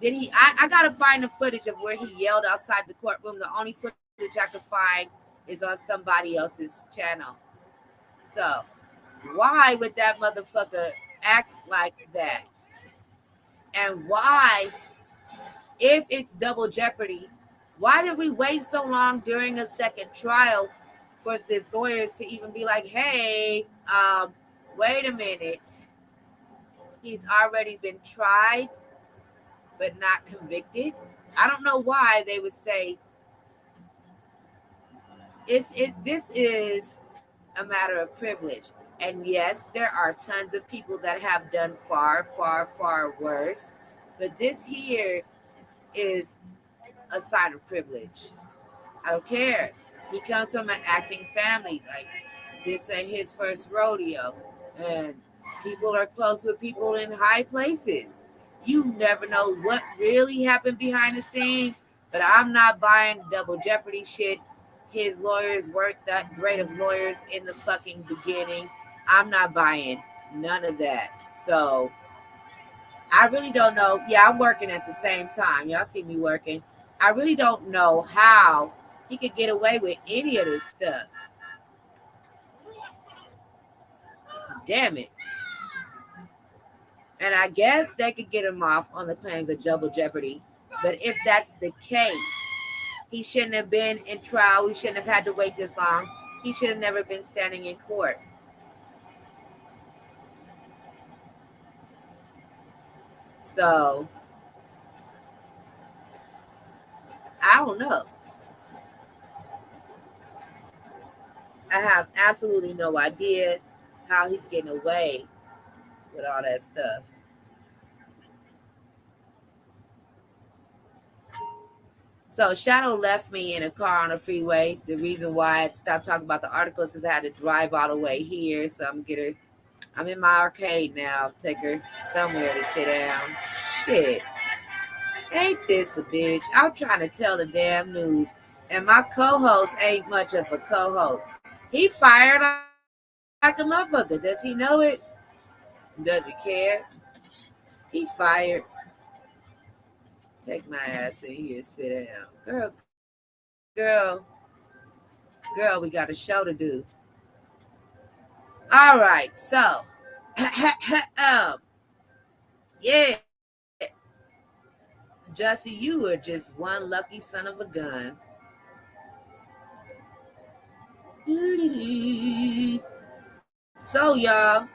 did he? I gotta find the footage of where he yelled outside the courtroom. The only footage I could find is on somebody else's channel. So, why would that motherfucker act like that? And why, if it's double jeopardy, why did we wait so long during a second trial for the lawyers to even be like, hey, wait a minute. He's already been tried, but not convicted. I don't know why they would say this is a matter of privilege. And yes, there are tons of people that have done far, far, far worse. But this here is a sign of privilege. I don't care. He comes from an acting family. Like, this ain't his first rodeo. And people are close with people in high places. You never know what really happened behind the scene. But I'm not buying double jeopardy shit. His lawyers weren't that great of lawyers in the fucking beginning. I'm not buying none of that. So I really don't know. Yeah, I'm working at the same time. Y'all see me working. I really don't know how he could get away with any of this stuff. Damn it. And I guess they could get him off on the claims of double jeopardy. But if that's the case, he shouldn't have been in trial. We shouldn't have had to wait this long. He should have never been standing in court. So, I don't know. I have absolutely no idea how he's getting away with all that stuff. So Shadow left me in a car on the freeway. The reason why I stopped talking about the article is because I had to drive all the way here. So I'm in my arcade now. Take her somewhere to sit down. Shit. Ain't this a bitch? I'm trying to tell the damn news. And my co-host ain't much of a co-host. He fired like a motherfucker. Does he know it? Does he care? He fired. Take my ass in here, sit down. Girl, we got a show to do. All right, so, yeah. Jussie, you are just one lucky son of a gun. So, y'all,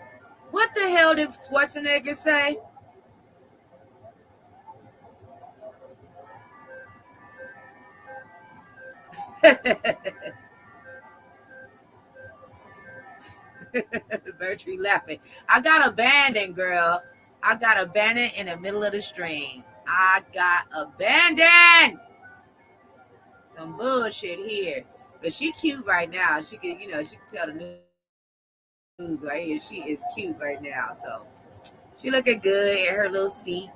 what the hell did Schwarzenegger say? Bertree laughing. I got abandoned, girl. I got abandoned in the middle of the stream. I got abandoned. Some bullshit here. But she cute right now. She can, she can tell the news right here. She is cute right now. So she looking good in her little seat.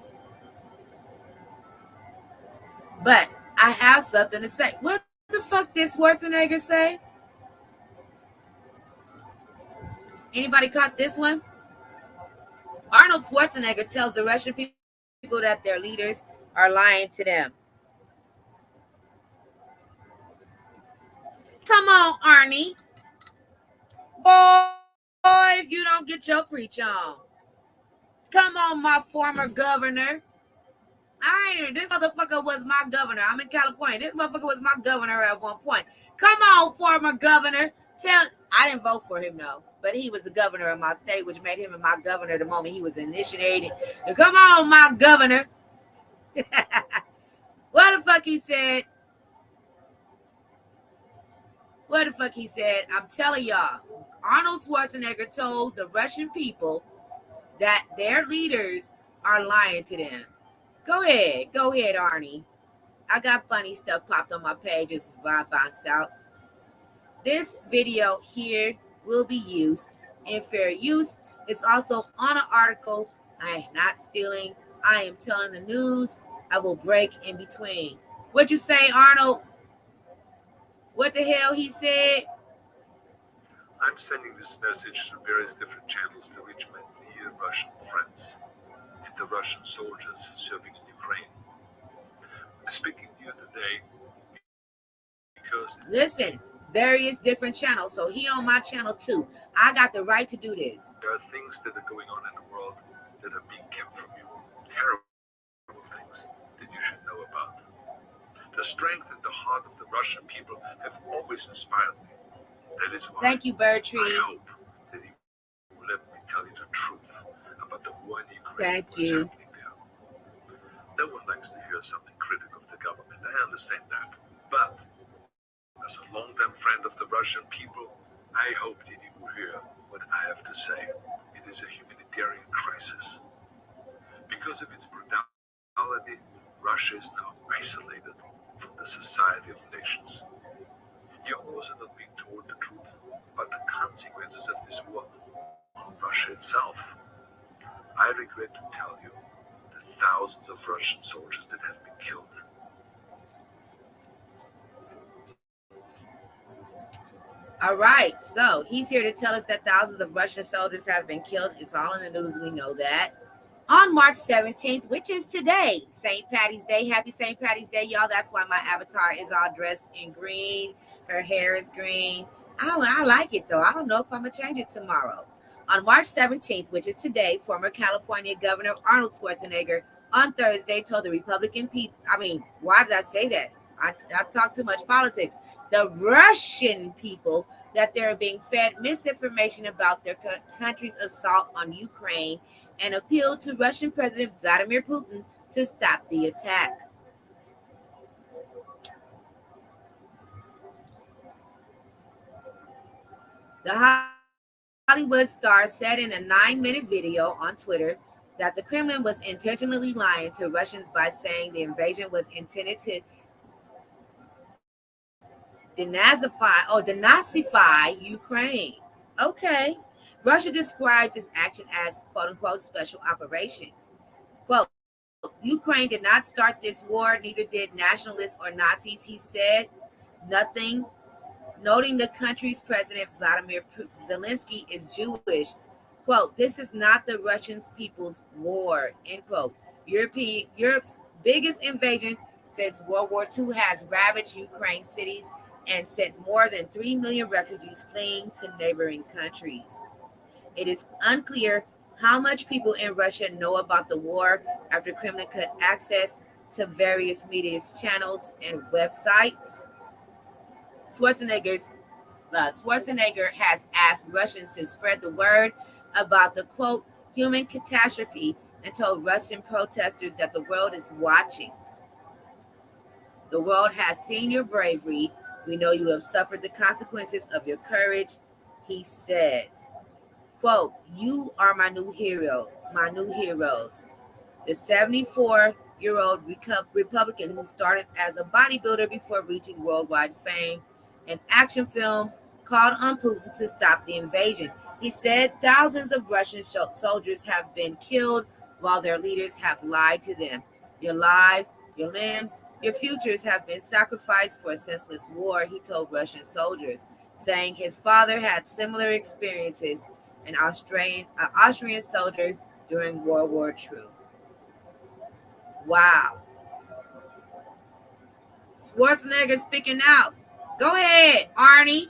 But I have something to say. What the fuck did Schwarzenegger say? Anybody caught this one? Arnold Schwarzenegger tells the Russian people that their leaders are lying to them. Come on, Arnie. Boy, if you don't get your preach on. Come on, my former governor. This motherfucker was my governor. I'm in California. This motherfucker was my governor at one point. Come on, former governor. I didn't vote for him, though. But he was the governor of my state, which made him my governor the moment he was initiated. And come on, my governor. What the fuck he said? What the fuck he said? I'm telling y'all. Arnold Schwarzenegger told the Russian people that their leaders are lying to them. Go ahead, Arnie. I got funny stuff popped on my page as I bounced out. This video here will be used in fair use. It's also on an article. I am not stealing. I am telling the news. I will break in between. What'd you say, Arnold? What the hell he said? I'm sending this message to various different channels to reach my dear Russian friends and the Russian soldiers serving in Ukraine. I'm speaking to you today because... Listen, various different channels. So he on my channel too. I got the right to do this. There are things that are going on in the world that are being kept from you. Terrible things that you should know about. The strength and the heart of the Russian people have always inspired me. That is why Thank you, Bertree. I hope that you will let me tell you the truth about the war in Ukraine. Thank what's you. happening there. No one likes to hear something critical of the government. I understand that. But as a long-time friend of the Russian people, I hope that you will hear what I have to say. It is a humanitarian crisis. Because of its brutality, Russia is now isolated from the Society of Nations. You're also not being told the truth about the consequences of this war on Russia itself. I regret to tell you that thousands of Russian soldiers that have been killed. All right, so he's here to tell us that thousands of Russian soldiers have been killed. It's all in the news, we know that. On March 17th, which is today, St. Patty's Day. Happy St. Patty's Day, y'all. That's why my avatar is all dressed in green. Her hair is green. I like it, though. I don't know if I'm going to change it tomorrow. On March 17th, which is today, former California Governor Arnold Schwarzenegger on Thursday told the Republican people, why did I say that? I talk too much politics. The Russian people that they're being fed misinformation about their country's assault on Ukraine and appealed to Russian President Vladimir Putin to stop the attack. The Hollywood star said in a 9-minute video on Twitter that the Kremlin was intentionally lying to Russians by saying the invasion was intended to denazify Ukraine. Okay. Russia describes its action as, quote-unquote, special operations. Quote, Ukraine did not start this war, neither did nationalists or Nazis, he said. Nothing. Noting the country's president, Vladimir Zelensky, is Jewish. Quote, this is not the Russian people's war, end quote. Europe's biggest invasion since World War II has ravaged Ukraine cities and sent more than 3 million refugees fleeing to neighboring countries. It is unclear how much people in Russia know about the war after Kremlin cut access to various media channels and websites. Schwarzenegger's Schwarzenegger has asked Russians to spread the word about the quote human catastrophe and told Russian protesters that the world is watching. The world has seen your bravery. We know you have suffered the consequences of your courage, he said. Quote, you are my new hero, my new heroes. The 74-year-old Republican who started as a bodybuilder before reaching worldwide fame in action films called on Putin to stop the invasion. He said thousands of Russian soldiers have been killed while their leaders have lied to them. Your lives, your limbs, your futures have been sacrificed for a senseless war, he told Russian soldiers, saying his father had similar experiences, an Austrian soldier during World War II. Wow. Schwarzenegger speaking out. Go ahead, Arnie.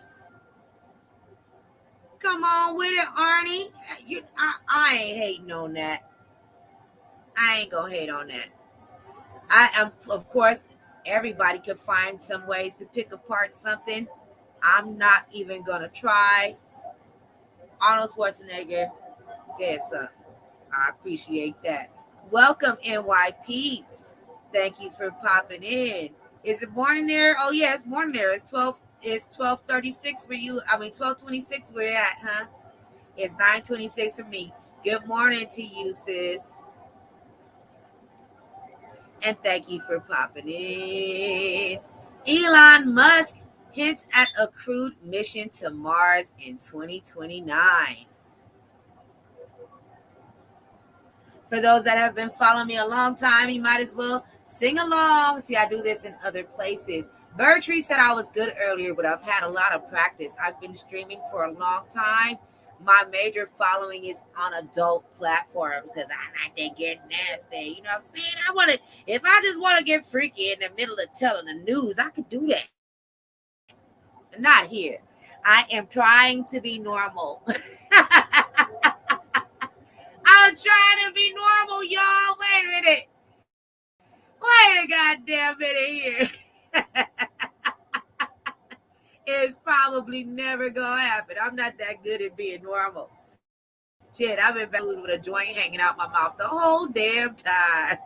Come on with it, Arnie. I ain't hating on that. I ain't gonna hate on that. I am, of course, everybody could find some ways to pick apart something. I'm not even gonna try. Arnold Schwarzenegger said something. I appreciate that. Welcome, NY Peeps. Thank you for popping in. Is it morning there? Oh yeah, it's morning there. It's 12:36 for you. I mean 12:26 where you at, huh? It's 9:26 for me. Good morning to you, sis. And thank you for popping in. Elon Musk hints at a crewed mission to Mars in 2029. For those that have been following me a long time, you might as well sing along. See, I do this in other places. Bertree said I was good earlier, but I've had a lot of practice. I've been streaming for a long time. My major following is on adult platforms because I like to get nasty. You know what I'm saying? If I just want to get freaky in the middle of telling the news, I could do that. Not here. I am trying to be normal. I'm trying to be normal, y'all. Wait a minute. Wait a goddamn minute here. It's probably never gonna happen. I'm not that good at being normal. Shit, I've been back with a joint hanging out my mouth the whole damn time.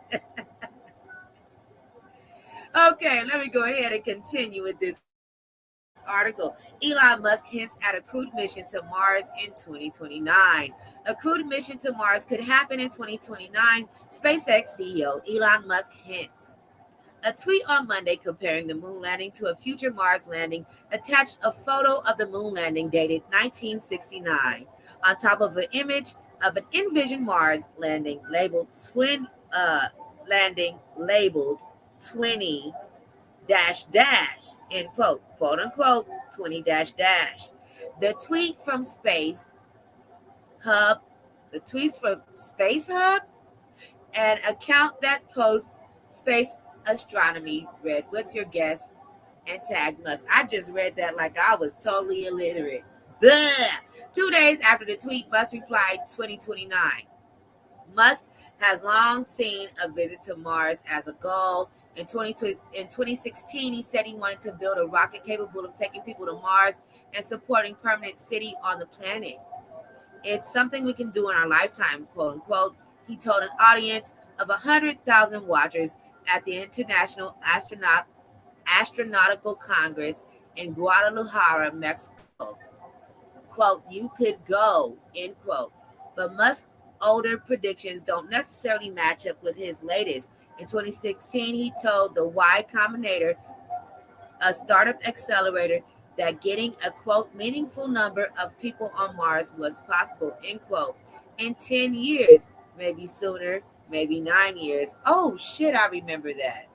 Okay, let me go ahead and continue with this article. Elon Musk hints at a crewed mission to Mars in 2029. A crewed mission to Mars could happen in 2029, SpaceX CEO Elon Musk hints. A tweet on Monday comparing the moon landing to a future Mars landing attached a photo of the moon landing dated 1969 on top of an image of an envisioned Mars landing labeled 20 dash, end quote, quote unquote, 20 dash. The tweet from Space Hub, an account that posts space astronomy, read, what's your guess? And tag Musk. I just read that like I was totally illiterate. Blah! 2 days after the tweet, Musk replied 2029. Musk has long seen a visit to Mars as a goal. In 2016, he said he wanted to build a rocket capable of taking people to Mars and supporting permanent city on the planet. It's something we can do in our lifetime, quote unquote, he told an audience of 100,000 watchers at the International Astronautical Congress in Guadalajara, Mexico. Quote, you could go, end quote. But Musk's older predictions don't necessarily match up with his latest. In 2016, he told the Y Combinator, a startup accelerator, that getting a, quote, meaningful number of people on Mars was possible, end quote, in 10 years, maybe sooner, maybe 9 years. Oh, shit, I remember that.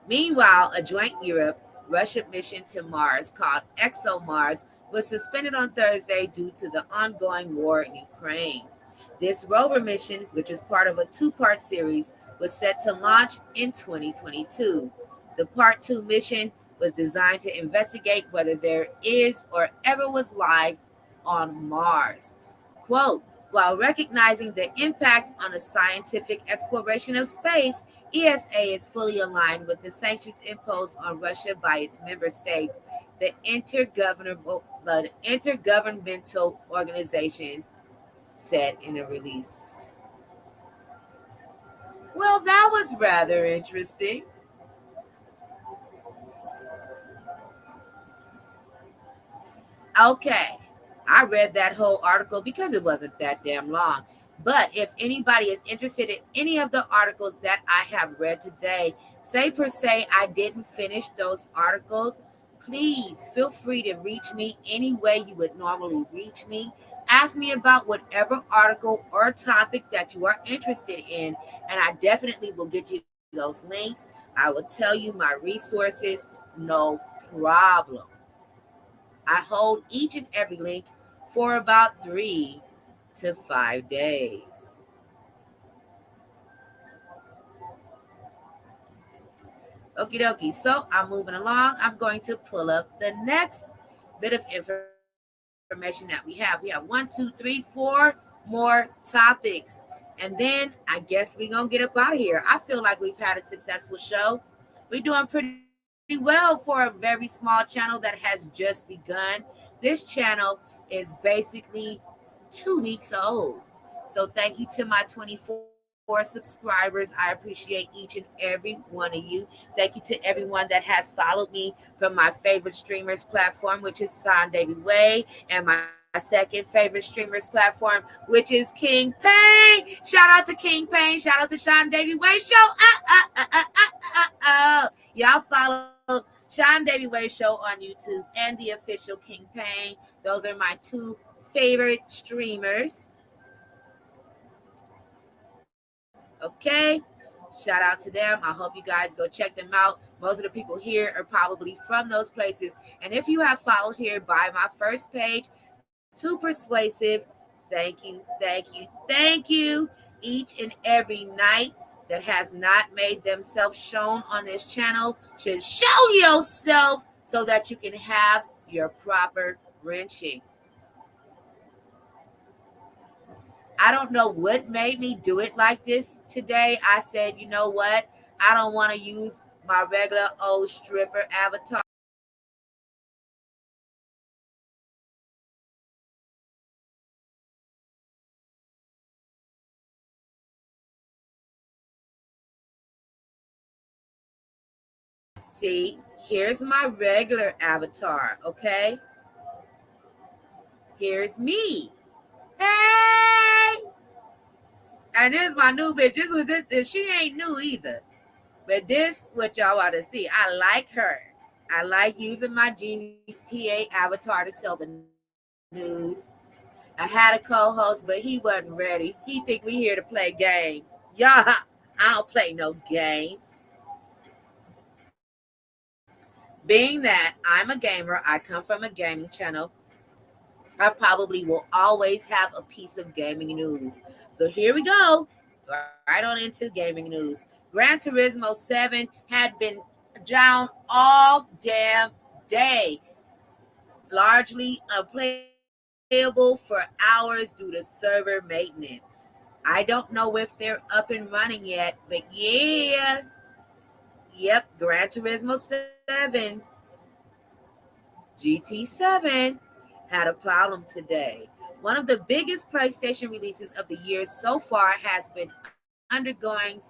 Meanwhile, a joint Europe-Russia mission to Mars called ExoMars was suspended on Thursday due to the ongoing war in Ukraine. This rover mission, which is part of a two-part series, was set to launch in 2022. The Part 2 mission was designed to investigate whether there is or ever was life on Mars. Quote, While recognizing the impact on the scientific exploration of space, ESA is fully aligned with the sanctions imposed on Russia by its member states, the Intergovernmental Organization said in a release. Well, that was rather interesting. Okay. I read that whole article because it wasn't that damn long. But if anybody is interested in any of the articles that I have read today, say per se I didn't finish those articles, please feel free to reach me any way you would normally reach me. Ask me about whatever article or topic that you are interested in, and I definitely will get you those links. I will tell you my resources, no problem. I hold each and every link for about 3 to 5 days. Okie dokie. So I'm moving along. I'm going to pull up the next bit of information that we have. We have 1, 2, 3, 4 more topics. And then I guess we're going to get up out of here. I feel like we've had a successful show. We're doing pretty well for a very small channel that has just begun. This channel is basically 2 weeks old. So thank you to my 24 subscribers. I appreciate each and every one of you. Thank you to everyone that has followed me from my favorite streamers platform, which is Son Davy Way, and my second favorite streamers platform, which is King Pain. Shout out to King Pain. Shout out to Sean Davy Way Show. Y'all follow Sean Davy Way Show on YouTube and the official King Pain. Those are my two favorite streamers. Okay. Shout out to them. I hope you guys go check them out. Most of the people here are probably from those places. And if you have followed here by my first page, too persuasive, thank you, thank you, thank you. Each and every night that has not made themselves shown on this channel should show yourself so that you can have your proper wrenching. I don't know what made me do it like this today. I said, you know what? I don't want to use my regular old stripper avatar. See, here's my regular avatar, okay? Here's me. Hey! And this is my new bitch. This she ain't new either. But this what y'all ought to see. I like her. I like using my GTA avatar to tell the news. I had a co-host, but he wasn't ready. He think we here to play games. Yeah, I don't play no games. Being that I'm a gamer, I come from a gaming channel. I probably will always have a piece of gaming news. So here we go. Right on into gaming news. Gran Turismo 7 had been down all damn day, largely unplayable for hours due to server maintenance. I don't know if they're up and running yet, but yeah. Yep, Gran Turismo 7, GT7 had a problem today. One of the biggest PlayStation releases of the year so far has been undergoing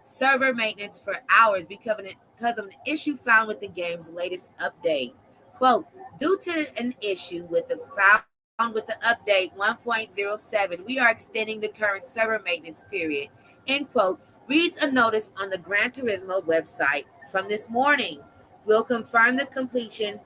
server maintenance for hours because of an issue found with the game's latest update. Quote, due to an issue with the found with the update 1.07, we are extending the current server maintenance period. End quote. Reads a notice on the Gran Turismo website from this morning. We'll confirm the completion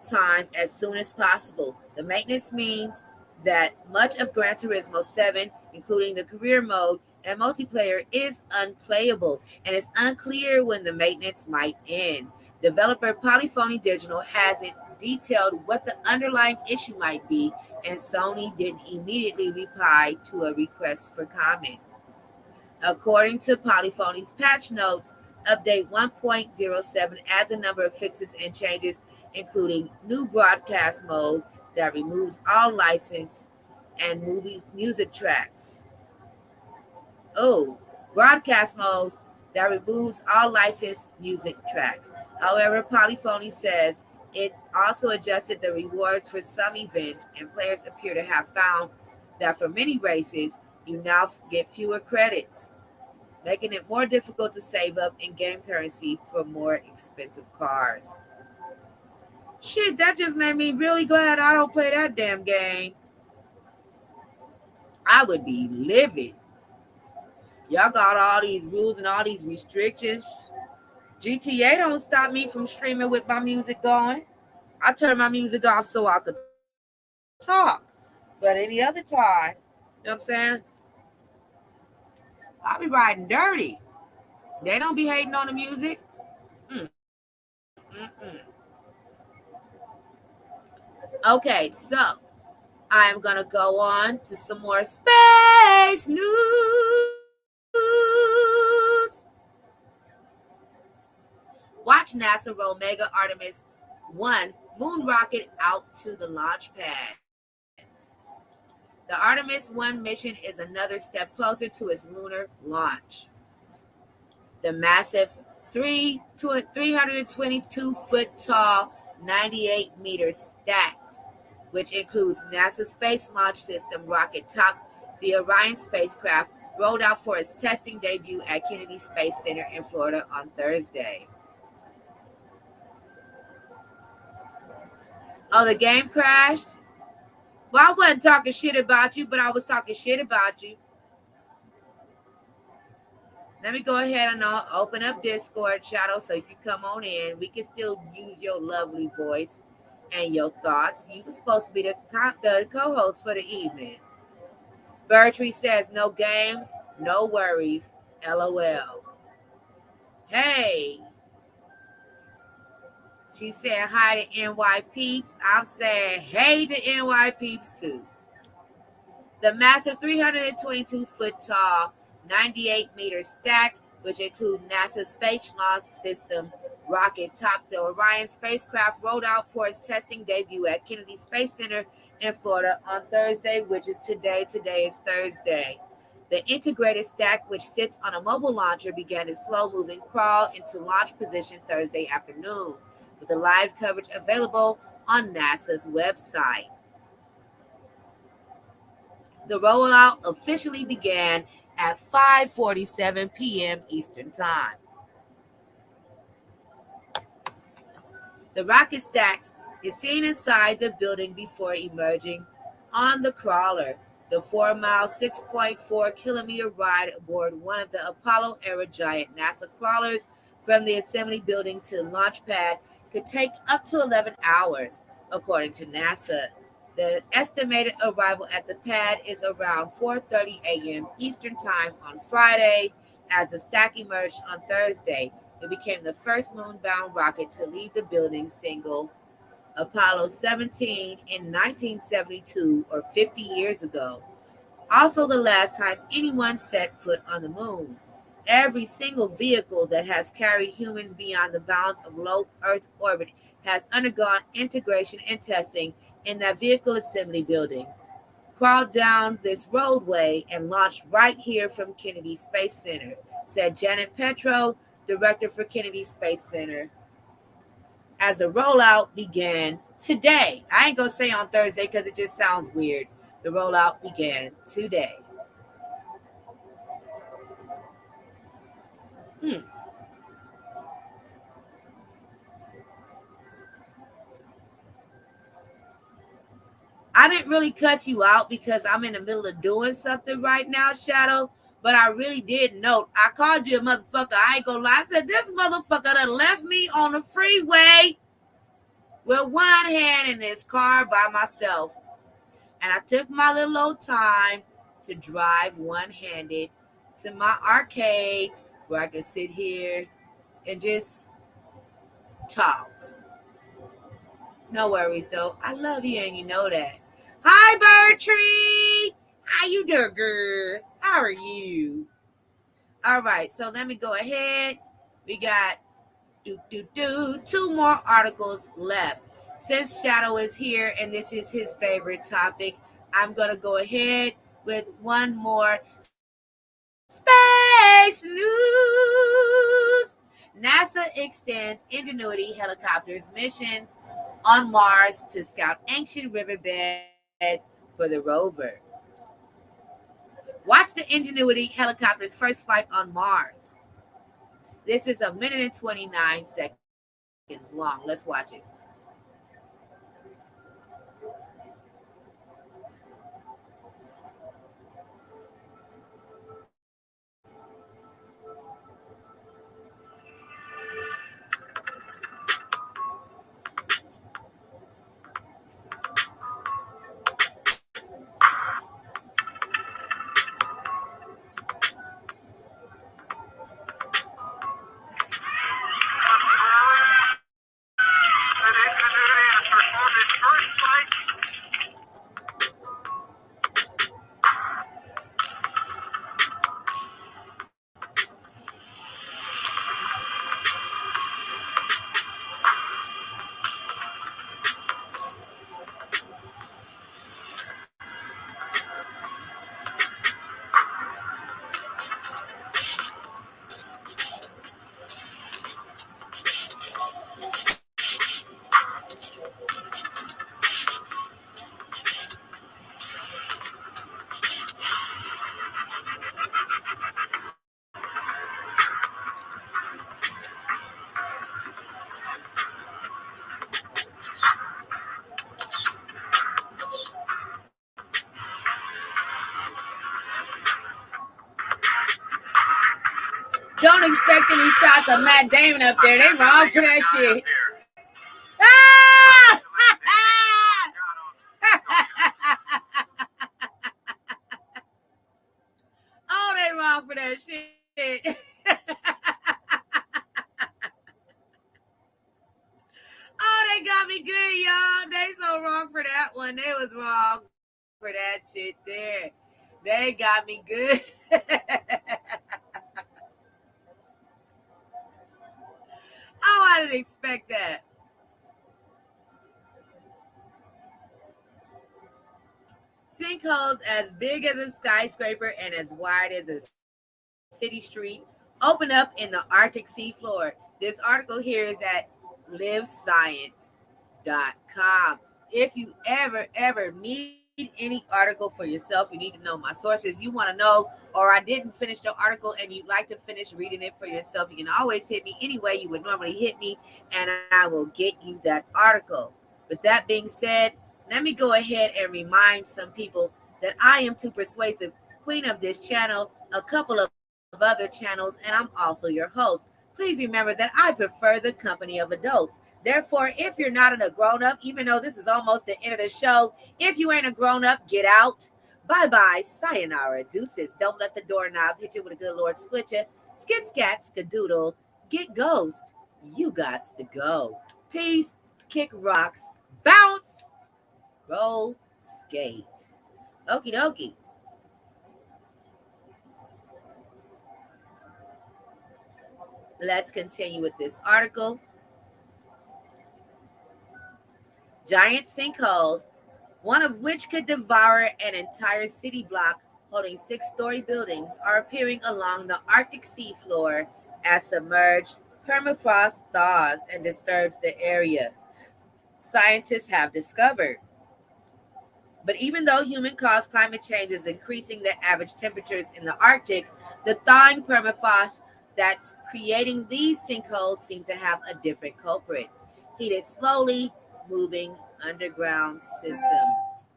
time as soon as possible. The maintenance means that much of Gran Turismo 7, including the career mode and multiplayer, is unplayable, and it's unclear when the maintenance might end. Developer Polyphony Digital hasn't detailed what the underlying issue might be, and Sony didn't immediately reply to a request for comment. According to Polyphony's patch notes, Update 1.07 adds a number of fixes and changes, including new broadcast mode that removes all license and movie music tracks. Oh, broadcast modes that removes all licensed music tracks. However, Polyphony says it's also adjusted the rewards for some events, and players appear to have found that for many races, you now get fewer credits, making it more difficult to save up in-game currency for more expensive cars. Shit, that just made me really glad I don't play that damn game. I would be livid. Y'all got all these rules and all these restrictions. GTA don't stop me from streaming with my music going. I turn my music off so I could talk. But any other time, you know what I'm saying? I be riding dirty. They don't be hating on the music. Mm-mm. Okay, so I'm going to go on to some more space news. Watch NASA roll Mega Artemis 1 moon rocket out to the launch pad. The Artemis 1 mission is another step closer to its lunar launch. The massive 322-foot tall, 98-meter stacks, which includes NASA's Space Launch System rocket top, the Orion spacecraft, rolled out for its testing debut at Kennedy Space Center in Florida on Thursday. Oh, the game crashed? Well, I wasn't talking shit about you, but I was talking shit about you. Let me go ahead and open up Discord, Shadow, so you can come on in. We can still use your lovely voice and your thoughts. You were supposed to be the co-host for the evening. Bertree says, no games, no worries, LOL. Hey. She said hi to NY Peeps. I'm saying hey to NY Peeps too. The massive 322-foot tall, 98-meter stack, which includes NASA's Space Launch System rocket top, the Orion spacecraft, rolled out for its testing debut at Kennedy Space Center in Florida on Thursday, which is today. Today is Thursday. The integrated stack, which sits on a mobile launcher, began its slow-moving crawl into launch position Thursday afternoon, with the live coverage available on NASA's website. The rollout officially began at 5:47 p.m. Eastern Time. The rocket stack is seen inside the building before emerging on the crawler. The 4-mile, 6.4-kilometer ride aboard one of the Apollo-era giant NASA crawlers from the assembly building to the launch pad could take up to 11 hours, according to NASA. The estimated arrival at the pad is around 4:30 a.m. Eastern Time on Friday. As the stack emerged on Thursday, it became the first moon-bound rocket to leave the building single Apollo 17 in 1972, or 50 years ago. Also the last time anyone set foot on the moon. Every single vehicle that has carried humans beyond the bounds of low Earth orbit has undergone integration and testing in that vehicle assembly building, crawled down this roadway, and launched right here from Kennedy Space Center, said Janet Petro, director for Kennedy Space Center. As the rollout began today, I ain't gonna say on Thursday because it just sounds weird. The rollout began today. I didn't really cuss you out because I'm in the middle of doing something right now, Shadow. But I really did note. I called you a motherfucker. I ain't gonna lie. I said, this motherfucker done left me on the freeway with one hand in his car by myself. And I took my little old time to drive one-handed to my arcade where I could sit here and just talk. No worries, though. I love you and you know that. Hi, Bertree. How you doing, girl? How are you? All right, so let me go ahead. We got two more articles left. Since Shadow is here and this is his favorite topic, I'm going to go ahead with one more space news. NASA extends Ingenuity helicopter's missions on Mars to scout ancient riverbed for the rover. Watch the Ingenuity helicopter's first flight on Mars. This is 1 minute and 29 seconds long. Let's watch it. Don't expect any shots of Matt Damon up there. They wrong for that shit. Ah! Oh, they wrong for that shit. Oh, they got me good, y'all. They so wrong for that one. They was wrong for that shit there. They got me good. Oh, I didn't expect that. Sinkholes as big as a skyscraper and as wide as a city street open up in the Arctic seafloor. This article here is at livescience.com. If you ever need any article for yourself, you need to know my sources. You want to know, or I didn't finish the article and you'd like to finish reading it for yourself, you can always hit me any way you would normally hit me, and I will get you that article. With that being said, let me go ahead and remind some people that I am Too Persuasive, queen of this channel, a couple of other channels, and I'm also your host. Please remember that I prefer the company of adults. Therefore, if you're not a grown-up, even though this is almost the end of the show, if you ain't a grown-up, get out. Bye-bye, sayonara, deuces. Don't let the doorknob hit you with a good Lord split you. Skit scat, skadoodle, get ghost. You gots to go. Peace, kick rocks, bounce, roll, skate. Okie dokie. Let's continue with this article. Giant sinkholes, one of which could devour an entire city block holding 6-story buildings, are appearing along the Arctic seafloor as submerged permafrost thaws and disturbs the area, scientists have discovered. But even though human-caused climate change is increasing the average temperatures in the Arctic, the thawing permafrost that's creating these sinkholes seem to have a different culprit: heated, slowly moving underground systems.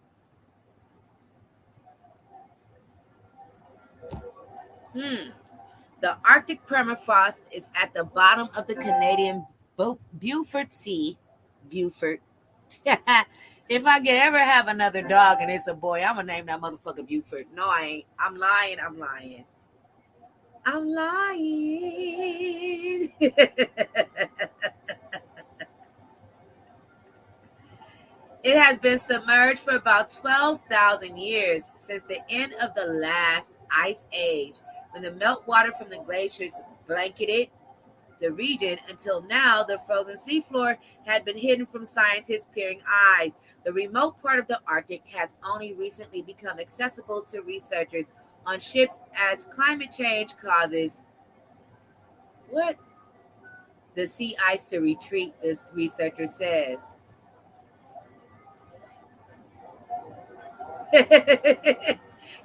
The Arctic permafrost is at the bottom of the Canadian Beaufort Sea. Beaufort. If I could ever have another dog and it's a boy, I'm going to name that motherfucker Beaufort. No, I ain't. I'm lying. It has been submerged for about 12,000 years, since the end of the last ice age, when the meltwater from the glaciers blanketed the region. Until now, the frozen seafloor had been hidden from scientists' peering eyes. The remote part of the Arctic has only recently become accessible to researchers on ships as climate change causes what? The sea ice to retreat, this researcher says.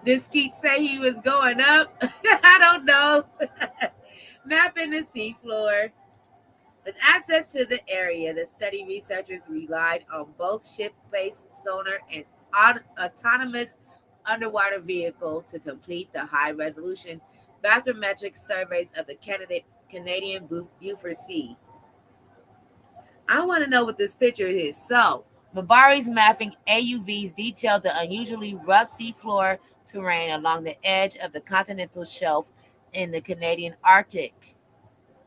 Did Skeet say he was going up? I don't know. Mapping the seafloor. With access to the area, the study researchers relied on both ship-based sonar and autonomous underwater vehicle to complete the high-resolution bathymetric surveys of the Canadian Beaufort Sea. I want to know what this picture is. So, Mabari's mapping AUVs detailed the unusually rough seafloor terrain along the edge of the continental shelf in the Canadian Arctic.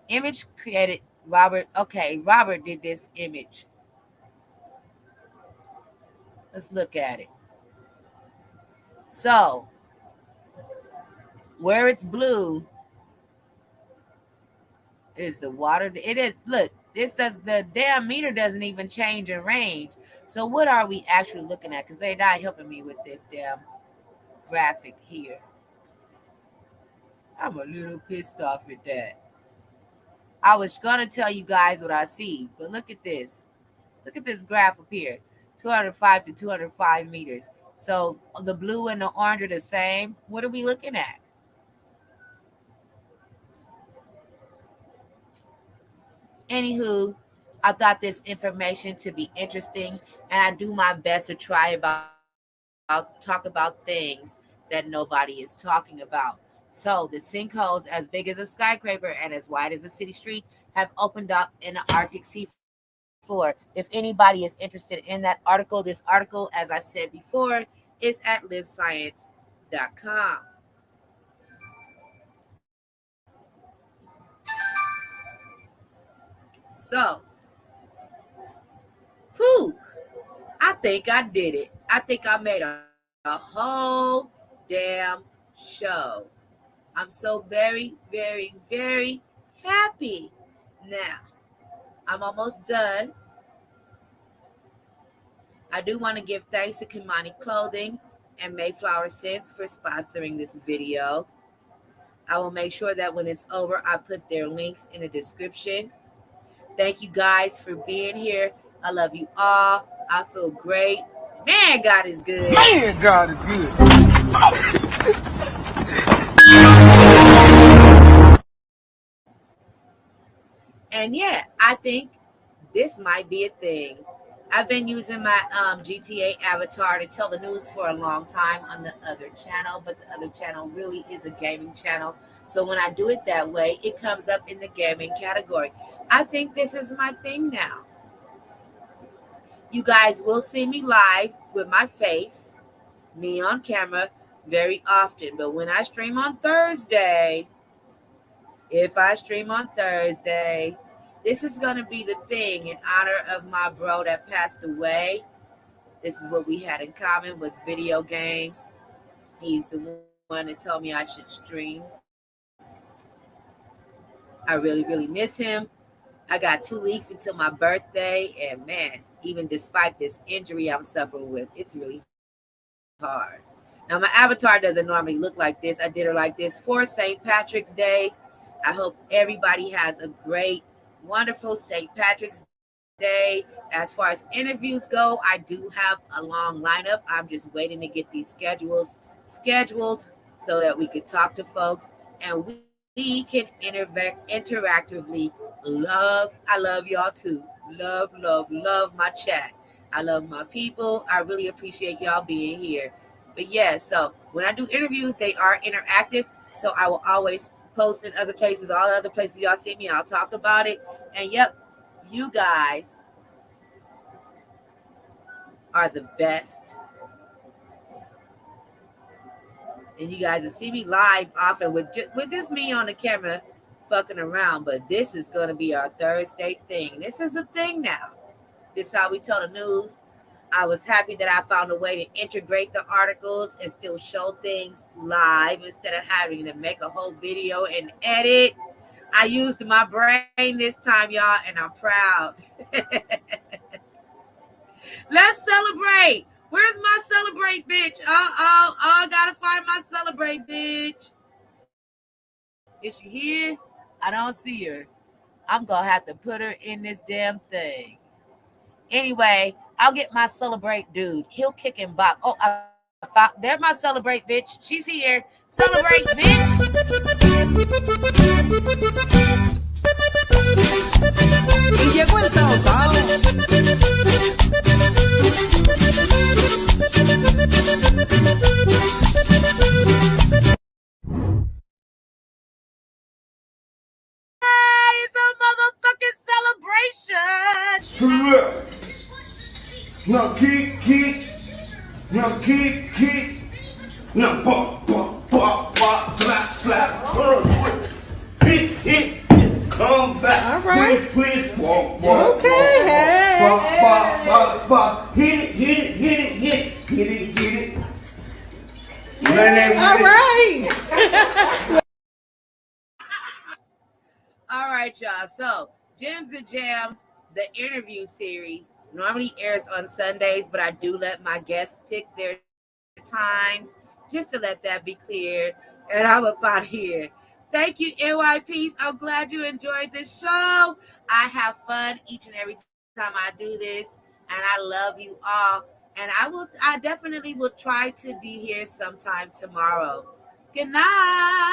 Image created Robert. Okay, Robert did this image. Let's look at it. So, where it's blue is the water. It is, look, this says the damn meter doesn't even change in range. So, what are we actually looking at? Because they're not helping me with this damn graphic here. I'm a little pissed off at that. I was going to tell you guys what I see, but look at this. Look at this graph up here, 205 to 205 meters. So the blue and the orange are the same. What are we looking at? Anywho, I thought this information to be interesting, and I do my best to talk about things that nobody is talking about. So the sinkholes as big as a skyscraper and as wide as a city street have opened up in the Arctic Sea floor. If anybody is interested in that article, this article, as I said before, is at livescience.com. So, whew, I think I did it. I think I made a whole damn show. I'm so very, very, very happy. Now, I'm almost done. I do want to give thanks to KIMONI Clothing and Mayflower Scents for sponsoring this video. I will make sure that when it's over, I put their links in the description. Thank you guys for being here. I love you all. I feel great. Man, God is good. Man, God is good. And yeah, I think this might be a thing. I've been using my GTA avatar to tell the news for a long time on the other channel, but the other channel really is a gaming channel. So when I do it that way, it comes up in the gaming category. I think this is my thing now. You guys will see me live with my face, me on camera, very often. But when I stream on Thursday, if I stream on Thursday, this is going to be the thing in honor of my bro that passed away. This is what we had in common, was video games. He's the one that told me I should stream. I really, really miss him. I got 2 weeks until my birthday, and man, even despite this injury I'm suffering with, it's really hard. Now, my avatar doesn't normally look like this. I did her like this for St. Patrick's Day. I hope everybody has a great, wonderful St. Patrick's Day. As far as interviews go, I do have a long lineup. I'm just waiting to get these schedules scheduled so that we could talk to folks and we can interactively love. I love y'all too. Love, love, love my chat. I love my people. I really appreciate y'all being here. But yeah, so when I do interviews, they are interactive. So I will always post in other places, all the other places y'all see me, I'll talk about it. And yep, you guys are the best. And you guys will see me live often with just me on the camera fucking around. But this is going to be our Thursday thing. This is a thing now. This is how we tell the news. I was happy that I found a way to integrate the articles and still show things live instead of having to make a whole video and edit. I used my brain this time, y'all, and I'm proud. Let's celebrate. Where's my celebrate, bitch? I gotta find my celebrate, bitch. Is she here? I don't see her. I'm gonna have to put her in this damn thing. Anyway, I'll get my celebrate dude. He'll kick and bop. Oh, there's my celebrate, bitch. She's here. Celebrate, bitch. Y llegó el Tao Tao. It's a motherfucking celebration. No kick, no pop, slap, hit, come back. All right. Quick, walk, Okay, pop, hit it. All right. All right, y'all. So, Gems and Jams, the interview series, normally airs on Sundays, but I do let my guests pick their times, just to let that be clear. And I'm up out here. Thank you, NYPs. I'm glad you enjoyed this show. I have fun each and every time I do this, and I love you all. And I definitely will try to be here sometime tomorrow. Good night.